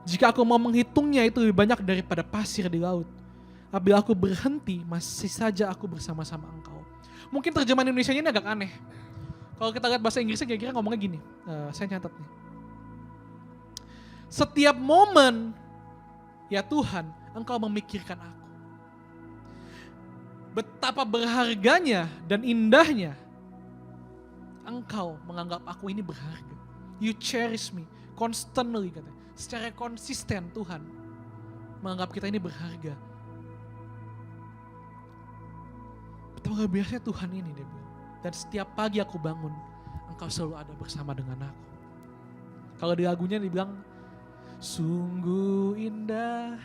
Speaker 1: Jika aku mau menghitungnya, itu lebih banyak daripada pasir di laut. Apabila aku berhenti, masih saja aku bersama-sama Engkau. Mungkin terjemahan Indonesianya ini agak aneh. Kalau kita lihat bahasa Inggrisnya kira-kira ngomongnya gini. Saya nyatat nih. Setiap momen, ya Tuhan, Engkau memikirkan aku. Betapa berharganya dan indahnya Engkau menganggap aku ini berharga. You cherish me constantly, katanya. Secara konsisten Tuhan menganggap kita ini berharga. Betapa luar biasa Tuhan ini, dia bilang. Dan setiap pagi aku bangun, Engkau selalu ada bersama dengan aku. Kalau di lagunya dibilang, sungguh indah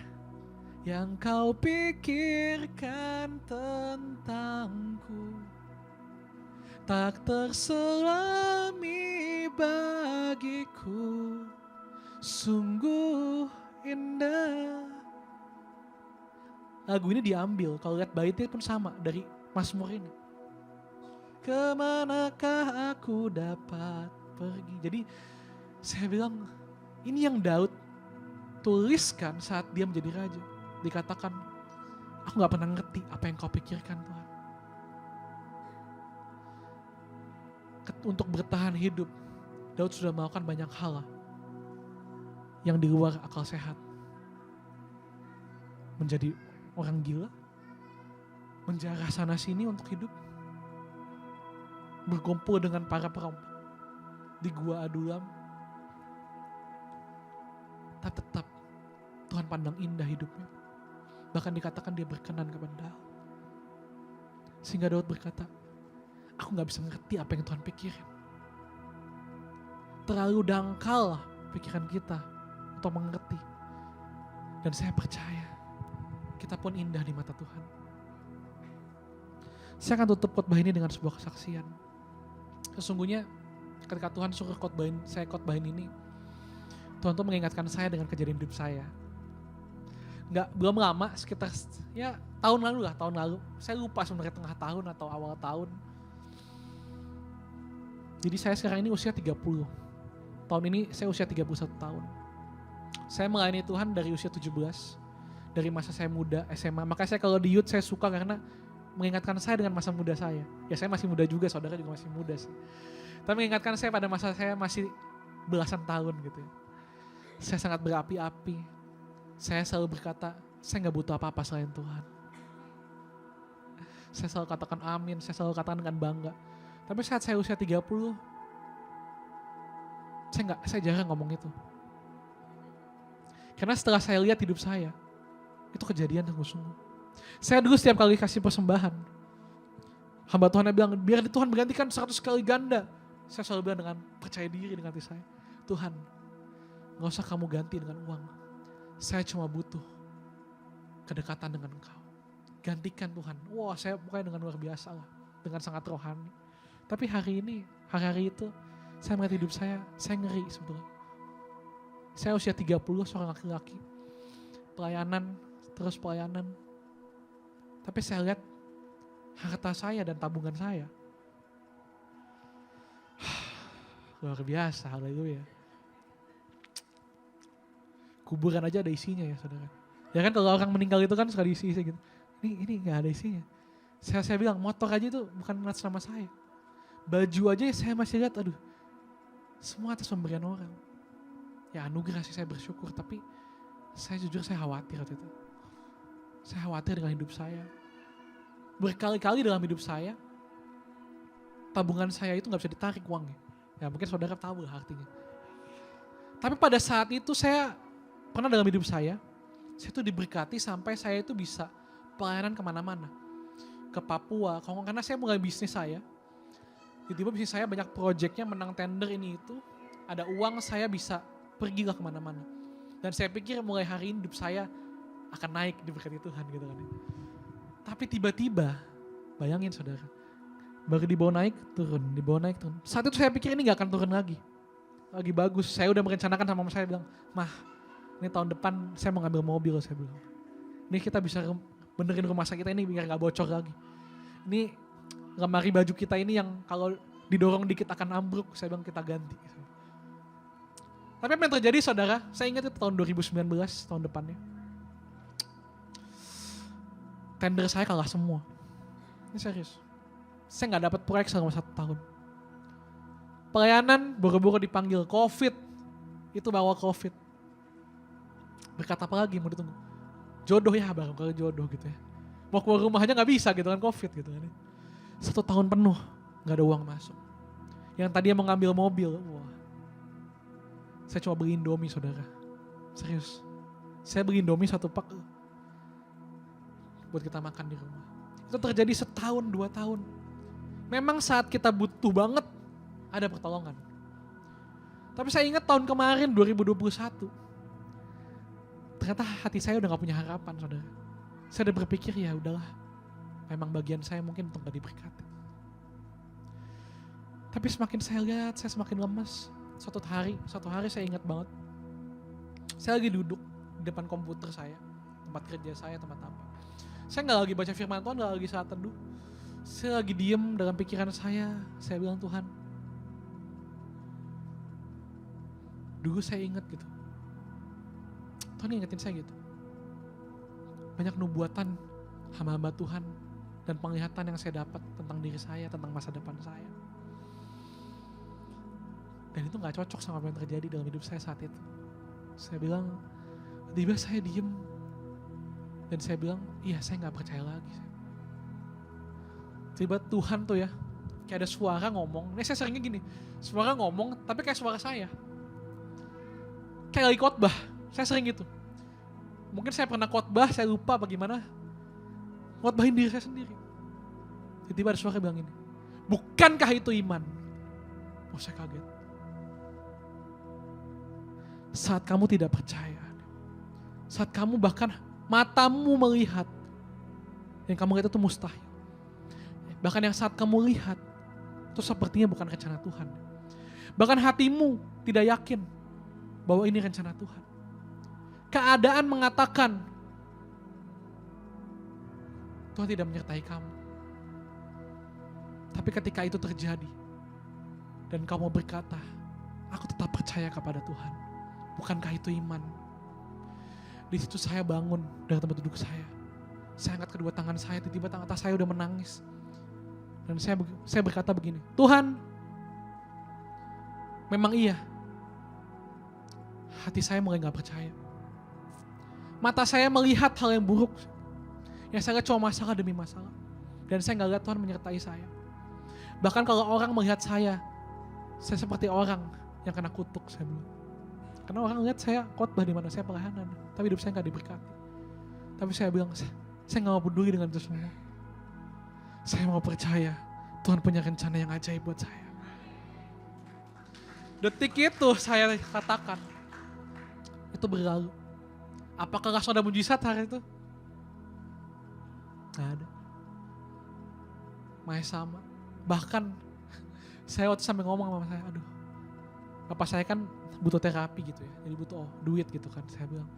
Speaker 1: yang kau pikirkan tentangku, tak terselami bagiku, sungguh indah. Lagu ini diambil, kalau lihat baitnya pun sama dari Mazmur ini. Kemanakah aku dapat pergi? Jadi saya bilang, ini yang Daud tuliskan saat dia menjadi raja. Dikatakan, aku gak pernah ngerti apa yang kau pikirkan Tuhan. Untuk bertahan hidup, Daud sudah melakukan banyak hal yang di luar akal sehat. Menjadi orang gila, menjarah sana sini untuk hidup, berkumpul dengan para perampok di gua Adulam. Tapi tetap Tuhan pandang indah hidupnya. Bahkan dikatakan dia berkenan kepada Daud. Sehingga Daud berkata, aku gak bisa ngerti apa yang Tuhan pikirin. Terlalu dangkal pikiran kita untuk mengerti. Dan saya percaya, kita pun indah di mata Tuhan. Saya akan tutup khotbah ini dengan sebuah kesaksian. Sesungguhnya ketika Tuhan suruh saya khotbahin ini, Tuhan tuh mengingatkan saya dengan kejadian hidup saya. Belum lama, sekitar ya tahun lalu. Saya lupa sebenarnya tengah tahun atau awal tahun. Jadi saya sekarang ini usia 30. Tahun ini saya usia 31 tahun. Saya melayani Tuhan dari usia 17. Dari masa saya muda, SMA. Makanya saya kalau di youth saya suka karena mengingatkan saya dengan masa muda saya. Ya saya masih muda juga, saudara juga masih muda sih. Tapi mengingatkan saya pada masa saya masih belasan tahun gitu ya. Saya sangat berapi-api. Saya selalu berkata, saya gak butuh apa-apa selain Tuhan. Saya selalu katakan amin, saya selalu katakan dengan bangga. Tapi saat saya usia 30, saya jarang ngomong itu. Karena setelah saya lihat hidup saya, itu kejadian sungguh-sungguh. Saya dulu setiap kali kasih persembahan, hamba Tuhan bilang, biar Tuhan bergantikan 100 kali ganda. Saya selalu bilang dengan percaya diri dengan hati saya, Tuhan, gak usah kamu ganti dengan uang. Saya cuma butuh kedekatan dengan Engkau. Gantikan Tuhan. Wah, saya pokoknya dengan luar biasa lah. Dengan sangat rohani. Tapi hari-hari itu, saya melihat hidup saya ngeri sebetulnya. Saya usia 30, seorang laki-laki. Pelayanan. Tapi saya lihat harta saya dan tabungan saya. Luar biasa, haleluya. Kuburan aja ada isinya ya saudara. Ya kan kalau orang meninggal itu kan suka diisi gitu. Ini gak ada isinya. Saya bilang motor aja itu bukan atas nama saya. Baju aja saya masih lihat, aduh. Semua atas pemberian orang. Ya anugerah sih, saya bersyukur. Tapi saya jujur saya khawatir waktu itu. Saya khawatir dengan hidup saya. Berkali-kali dalam hidup saya, tabungan saya itu gak bisa ditarik uangnya. Ya mungkin saudara tahu lah artinya. Tapi pada saat itu saya pernah dalam hidup saya tuh diberkati sampai saya itu bisa pelayanan kemana-mana. Ke Papua, karena saya mulai bisnis saya. Tiba-tiba bisnis saya banyak proyeknya, menang tender ini itu. Ada uang, saya bisa pergilah kemana-mana. Dan saya pikir mulai hari ini hidup saya akan naik diberkati Tuhan gitu kan. Tapi tiba-tiba, bayangin saudara, baru dibawa naik turun. Saat itu saya pikir ini gak akan turun lagi bagus. Saya udah merencanakan sama mama saya, bilang, Mah, ini tahun depan saya mau ngambil mobil, saya bilang. Ini kita bisa benerin rumah sakit kita ini biar gak bocor lagi. Ini lemari baju kita ini yang kalau didorong dikit akan ambruk, saya bilang kita ganti. Tapi apa yang terjadi saudara, saya ingat itu tahun 2019, tahun depannya. Tender saya kalah semua. Ini serius. Saya gak dapat proyek selama 1 tahun. Pelayanan boro-boro dipanggil COVID, itu bawa COVID. Berkata apa lagi mau ditunggu? Jodoh ya, barang kali jodoh gitu ya. Mau keluar rumah aja gak bisa gitu kan, COVID gitu kan. 1 tahun penuh gak ada uang masuk. Yang tadinya mau ngambil mobil, wah. Saya coba beli Indomie saudara. Serius. Saya beli Indomie 1 pak buat kita makan di rumah. Itu terjadi 1 tahun 2 tahun. Memang saat kita butuh banget ada pertolongan. Tapi saya ingat tahun kemarin 2021. Ternyata hati saya udah gak punya harapan, saudara. Saya udah berpikir ya udahlah. Memang bagian saya mungkin untuk gak diberkati. Tapi semakin saya lihat, saya semakin lemas. Satu hari saya ingat banget. Saya lagi duduk di depan komputer saya, tempat kerja saya, tempat apa. Saya gak lagi baca firman Tuhan, gak lagi saat teduh. Saya lagi diem dalam pikiran saya bilang Tuhan. Dulu saya ingat gitu. Tuhan ingetin saya gitu. Banyak nubuatan hamba-hamba Tuhan dan penglihatan yang saya dapat tentang diri saya, tentang masa depan saya. Dan itu gak cocok sama apa yang terjadi dalam hidup saya saat itu. Saya bilang, tiba-tiba saya diem. Dan saya bilang, iya saya gak percaya lagi. Tiba Tuhan tuh ya, kayak ada suara ngomong. Ini saya seringnya gini, suara ngomong tapi kayak suara saya. Kayak lagi khotbah. Saya sering gitu. Mungkin saya pernah khotbah, saya lupa bagaimana. Khotbahin diri saya sendiri. Tiba-tiba ada suara bilang ini. Bukankah itu iman? Oh saya kaget. Saat kamu tidak percaya. Saat kamu bahkan matamu melihat. Yang kamu lihat itu mustahil. Bahkan yang saat kamu lihat. Itu sepertinya bukan rencana Tuhan. Bahkan hatimu tidak yakin. Bahwa ini rencana Tuhan. Keadaan mengatakan Tuhan tidak menyertai kamu. Tapi ketika itu terjadi dan kamu berkata, aku tetap percaya kepada Tuhan. Bukankah itu iman? Di situ saya bangun dari tempat duduk saya. Saya angkat kedua tangan saya, tiba-tiba tangan atas saya udah menangis. Dan saya berkata begini, Tuhan, memang iya. Hati saya mulai gak percaya. Mata saya melihat hal yang buruk. Yang saya lihat cuma masalah demi masalah. Dan saya gak lihat Tuhan menyertai saya. Bahkan kalau orang melihat saya seperti orang yang kena kutuk, saya bilang. Karena orang lihat saya khotbah di mana saya pelayanan. Tapi hidup saya gak diberkati. Tapi saya bilang, saya gak mau peduli dengan itu semua. Saya mau percaya Tuhan punya rencana yang ajaib buat saya. Detik itu saya katakan, itu berlalu. Apakah langsung ada mujizat hari itu? Gak ada. Masih sama. Bahkan saya waktu sampai ngomong sama saya, aduh, bapak saya kan butuh terapi gitu ya, jadi butuh duit gitu kan. Saya bilang,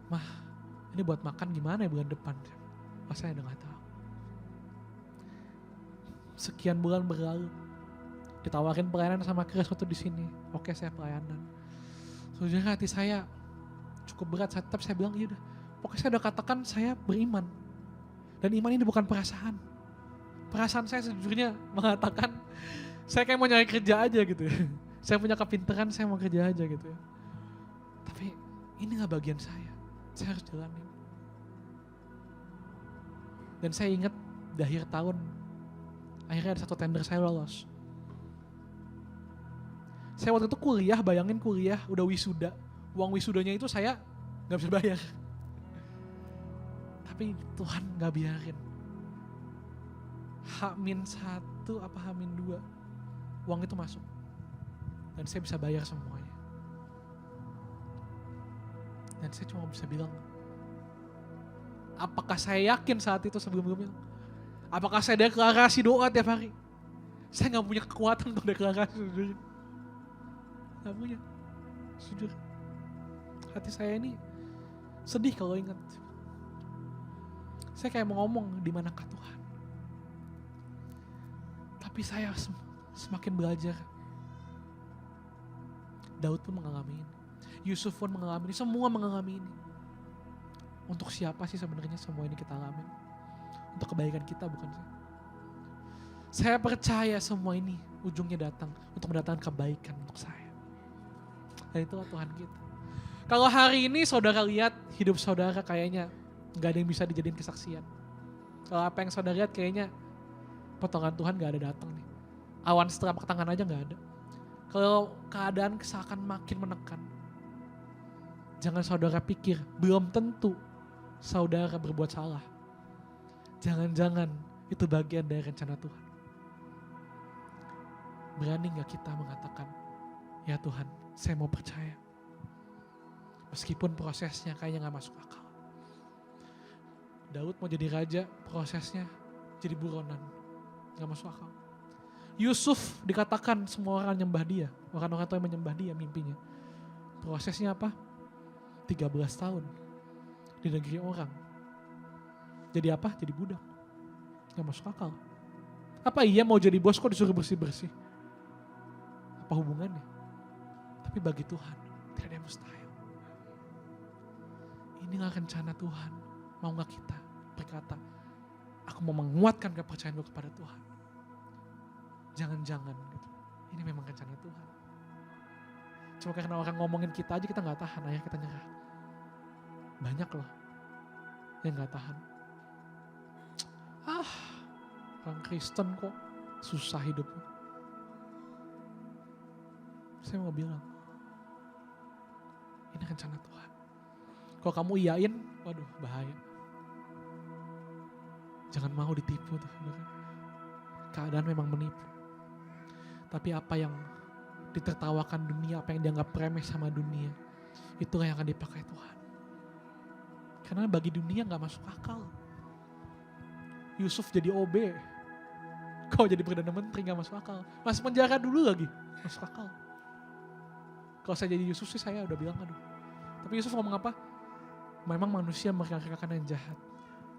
Speaker 1: mah ini buat makan gimana ya bulan depan? Pas saya udah gak tahu. Sekian bulan berlalu, ditawarin pelayanan sama Chris waktu di sini. Oke, saya pelayanan. Sejujurnya hati saya cukup berat, tapi saya bilang iya udah. Pokoknya saya udah katakan saya beriman. Dan iman ini bukan perasaan. Perasaan saya sejujurnya mengatakan saya kayak mau nyari kerja aja gitu ya. Saya punya kepintaran, saya mau kerja aja gitu ya. Tapi ini gak bagian saya. Saya harus jalanin. Dan saya ingat di akhir tahun, akhirnya ada satu tender saya lolos. Saya waktu itu kuliah, bayangin kuliah, udah wisuda. Uang wisudanya itu saya gak bisa bayar. Tapi Tuhan gak biarin. H-1 apa H-2 uang itu masuk. Dan saya bisa bayar semuanya. Dan saya cuma bisa bilang, apakah saya yakin saat itu sebelum-sebelumnya? Apakah saya deklarasi doa tiap hari? Saya gak punya kekuatan untuk deklarasi. Gak punya. Jujur. Hati saya ini sedih kalau ingat. Saya kayak mau ngomong, di manakah Tuhan? Tapi saya semakin belajar. Daud pun mengalami ini. Yusuf pun mengalami ini. Semua mengalami ini. Untuk siapa sih sebenarnya semua ini kita alami? Untuk kebaikan kita bukan sih? Saya percaya semua ini ujungnya datang untuk mendatangkan kebaikan untuk saya. Dan itulah Tuhan kita. Kalau hari ini saudara lihat hidup saudara kayaknya gak ada yang bisa dijadiin kesaksian. Kalau apa yang saudara lihat kayaknya potongan Tuhan gak ada datang nih. Awan seterapak tangan aja gak ada. Kalau keadaan seakan makin menekan, jangan saudara pikir belum tentu saudara berbuat salah. Jangan-jangan itu bagian dari rencana Tuhan. Berani gak kita mengatakan, ya Tuhan, saya mau percaya. Meskipun prosesnya kayaknya gak masuk akal. Daud mau jadi raja, prosesnya jadi buronan. Gak masuk akal. Yusuf dikatakan semua orang nyembah dia. Orang-orang tua yang menyembah dia mimpinya. Prosesnya apa? 13 tahun di negeri orang. Jadi apa? Jadi budak. Gak masuk akal. Apa iya mau jadi bos kok disuruh bersih-bersih? Apa hubungannya? Tapi bagi Tuhan tidak ada yang mustahil. Inilah rencana Tuhan. Mau gak kita berkata, aku mau menguatkan kepercayaan gue kepada Tuhan. Jangan-jangan gitu. Ini memang rencana Tuhan. Cuma karena orang ngomongin kita aja kita gak tahan, akhirnya kita nyerah. Banyak loh yang gak tahan. Orang Kristen kok susah hidupnya. Saya mau bilang, ini rencana Tuhan. Kalau kamu iyain, waduh bahaya. Jangan mau ditipu tuh. Keadaan memang menipu. Tapi apa yang ditertawakan dunia, apa yang dianggap remeh sama dunia, itulah yang akan dipakai Tuhan. Karena bagi dunia gak masuk akal. Yusuf jadi OB, kau jadi Perdana Menteri gak masuk akal. Masuk penjara dulu lagi, masuk akal. Kalau saya jadi Yusuf sih saya udah bilang aduh. Tapi Yusuf ngomong apa? Memang manusia mereka-rekakan yang jahat,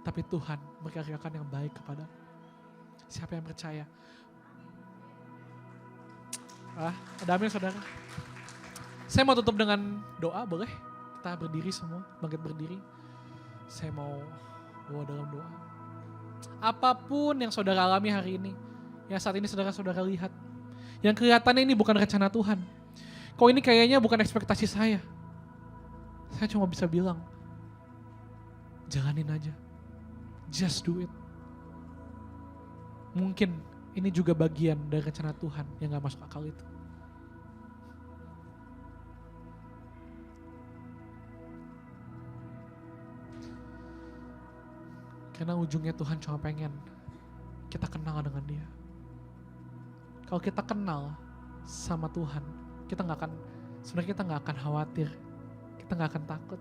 Speaker 1: tapi Tuhan mereka-rekakan yang baik kepada siapa yang percaya. Ada amin saudara. Saya mau tutup dengan doa, boleh? Kita berdiri semua, bangkit berdiri. Saya mau bawa dalam doa. Apapun yang saudara alami hari ini, yang saat ini saudara-saudara lihat, yang kelihatannya ini bukan rencana Tuhan. Kok ini kayaknya bukan ekspektasi saya. Saya cuma bisa bilang, jalanin aja. Just do it. Mungkin ini juga bagian dari rencana Tuhan yang gak masuk akal itu. Karena ujungnya Tuhan cuma pengen kita kenal dengan Dia. Kalau kita kenal sama Tuhan, sebenarnya kita gak akan khawatir, kita gak akan takut,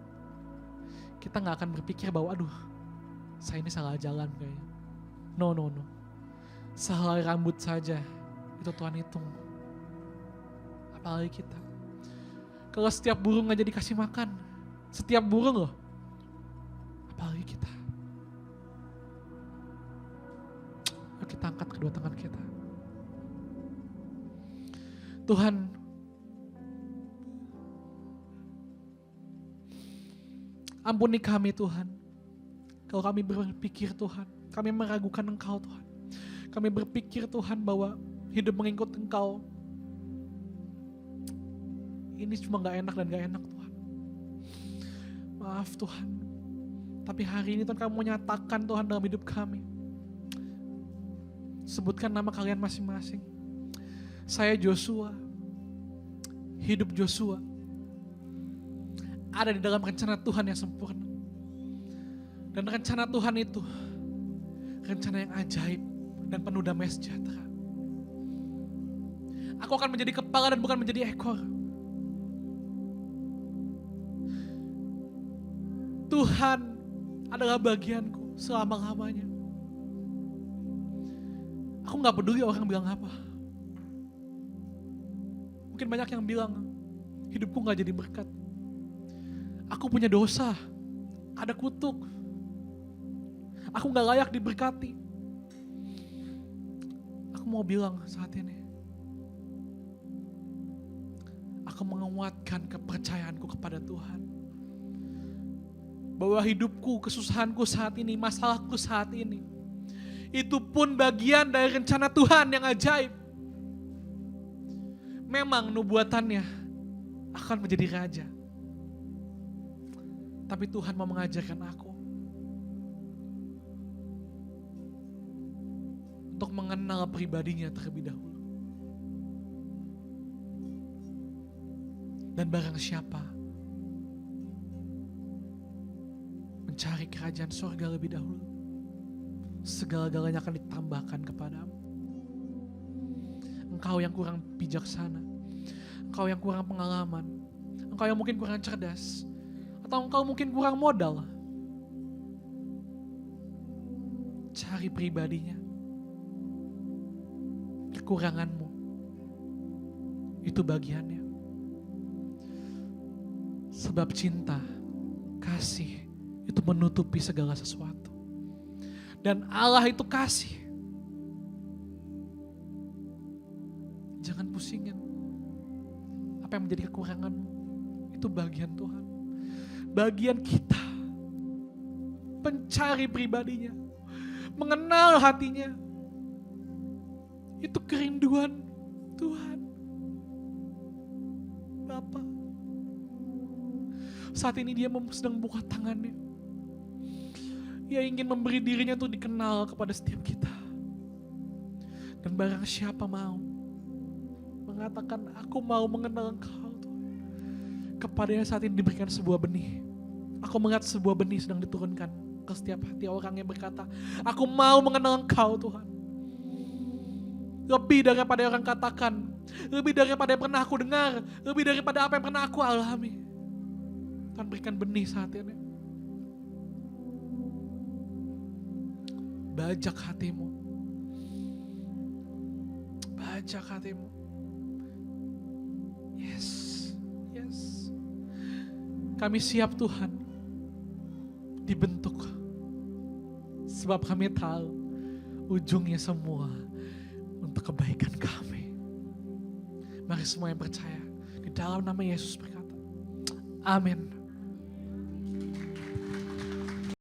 Speaker 1: kita gak akan berpikir bahwa aduh, saya ini salah jalan kayaknya. No. Sehelai rambut saja itu Tuhan hitung. Apalagi kita. Kalau setiap burung aja dikasih makan, setiap burung loh. Apalagi kita. Yuk kita angkat kedua tangan kita. Tuhan, ampuni kami Tuhan. Kalau kami berpikir Tuhan, kami meragukan Engkau Tuhan. Kami berpikir Tuhan bahwa hidup mengikut Engkau ini cuma gak enak dan gak enak Tuhan. Maaf Tuhan. Tapi hari ini Tuhan kamu menyatakan Tuhan dalam hidup kami. Sebutkan nama kalian masing-masing. Saya Joshua. Hidup Joshua ada di dalam rencana Tuhan yang sempurna. Dan rencana Tuhan itu rencana yang ajaib dan penuh damai sejahtera. Aku akan menjadi kepala dan bukan menjadi ekor. Tuhan adalah bagianku selama-lamanya. Aku gak peduli orang bilang apa. Mungkin banyak yang bilang hidupku gak jadi berkat. Aku punya dosa, ada kutuk. Aku gak layak diberkati. Aku mau bilang saat ini, aku menguatkan kepercayaanku kepada Tuhan. Bahwa hidupku, kesusahanku saat ini, masalahku saat ini, itu pun bagian dari rencana Tuhan yang ajaib. Memang nubuatannya akan menjadi raja. Tapi Tuhan mau mengajarkan aku untuk mengenal pribadinya terlebih dahulu. Dan barang siapa mencari kerajaan surga lebih dahulu, segala-galanya akan ditambahkan kepadamu. engkau yang kurang bijaksana, engkau yang kurang pengalaman, engkau yang mungkin kurang cerdas, atau engkau mungkin kurang modal. Cari pribadinya. Kekuranganmu itu bagiannya. Sebab cinta, kasih itu menutupi segala sesuatu. Dan Allah itu kasih. Jangan pusingin apa yang menjadi kekuranganmu. Itu bagian Tuhan. Bagian kita mencari pribadinya, mengenal hatinya. Itu kerinduan Tuhan. Bapa, saat ini dia sedang buka tangannya. Ia ingin memberi dirinya untuk dikenal kepada setiap kita. Dan barang siapa mau mengatakan, aku mau mengenal Engkau Tuhan, kepadanya saat ini diberikan sebuah benih. Aku melihat sebuah benih sedang diturunkan ke setiap hati orang yang berkata, aku mau mengenal Engkau Tuhan. Lebih daripada yang orang katakan, lebih daripada yang pernah aku dengar, lebih daripada apa yang pernah aku alami. Tuhan berikan benih saat ini. Bajak hatimu. Bajak hatimu. Yes, yes. Kami siap Tuhan dibentuk. Sebab kami tahu ujungnya semua untuk kebaikan kami. Mari semua yang percaya di dalam nama Yesus berkata, amin.